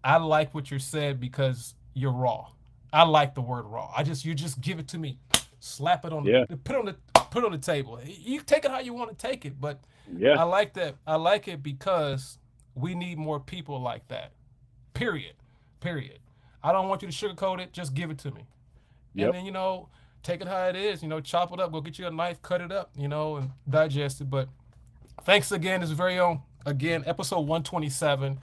I like what you said because you're raw. I like the word raw. You just give it to me, slap it on Yeah. put it on the table. You take it how you want to take it, but Yeah. I like that. I like it because we need more people like that. Period. Period. I don't want you to sugarcoat it. Just give it to me. And Yep. then, take it how it is. Chop it up. Go get you a knife, cut it up, and digest it. But thanks again. This is very own, again, episode 127.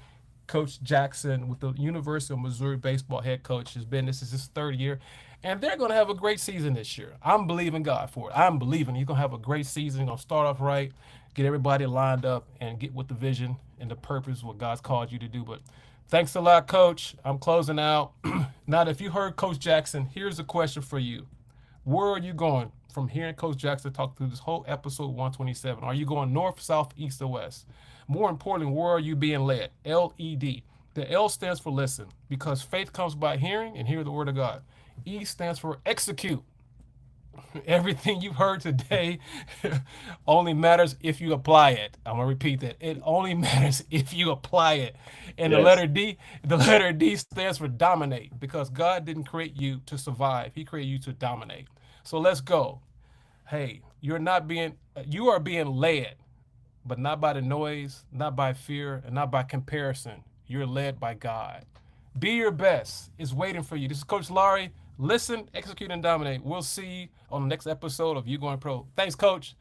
Coach Jackson with the University of Missouri baseball head coach has been. This is his third year. And they're going to have a great season this year. I'm believing God for it. I'm believing he's going to have a great season. He's going to start off right, get everybody lined up, and get with the vision and the purpose, what God's called you to do. But thanks a lot, Coach. I'm closing out. Now, if you heard Coach Jackson, here's a question for you. Where are you going from hearing Coach Jackson talk through this whole episode 127? Are you going north, south, east, or west? More importantly, where are you being led? LED. The L stands for listen, because faith comes by hearing and hear the word of God. E stands for execute. Everything you've heard today only matters if you apply it. I'm gonna repeat that. It only matters if you apply it. And the Yes. letter D, the letter D stands for dominate, because God didn't create you to survive. He created you to dominate. So let's go. Hey, you are being led, but not by the noise, not by fear, and not by comparison. You're led by God. Be your best. It's waiting for you. This is Coach Laurie. Listen, execute, and dominate. We'll see you on the next episode of YouGoin Pro. Thanks, Coach.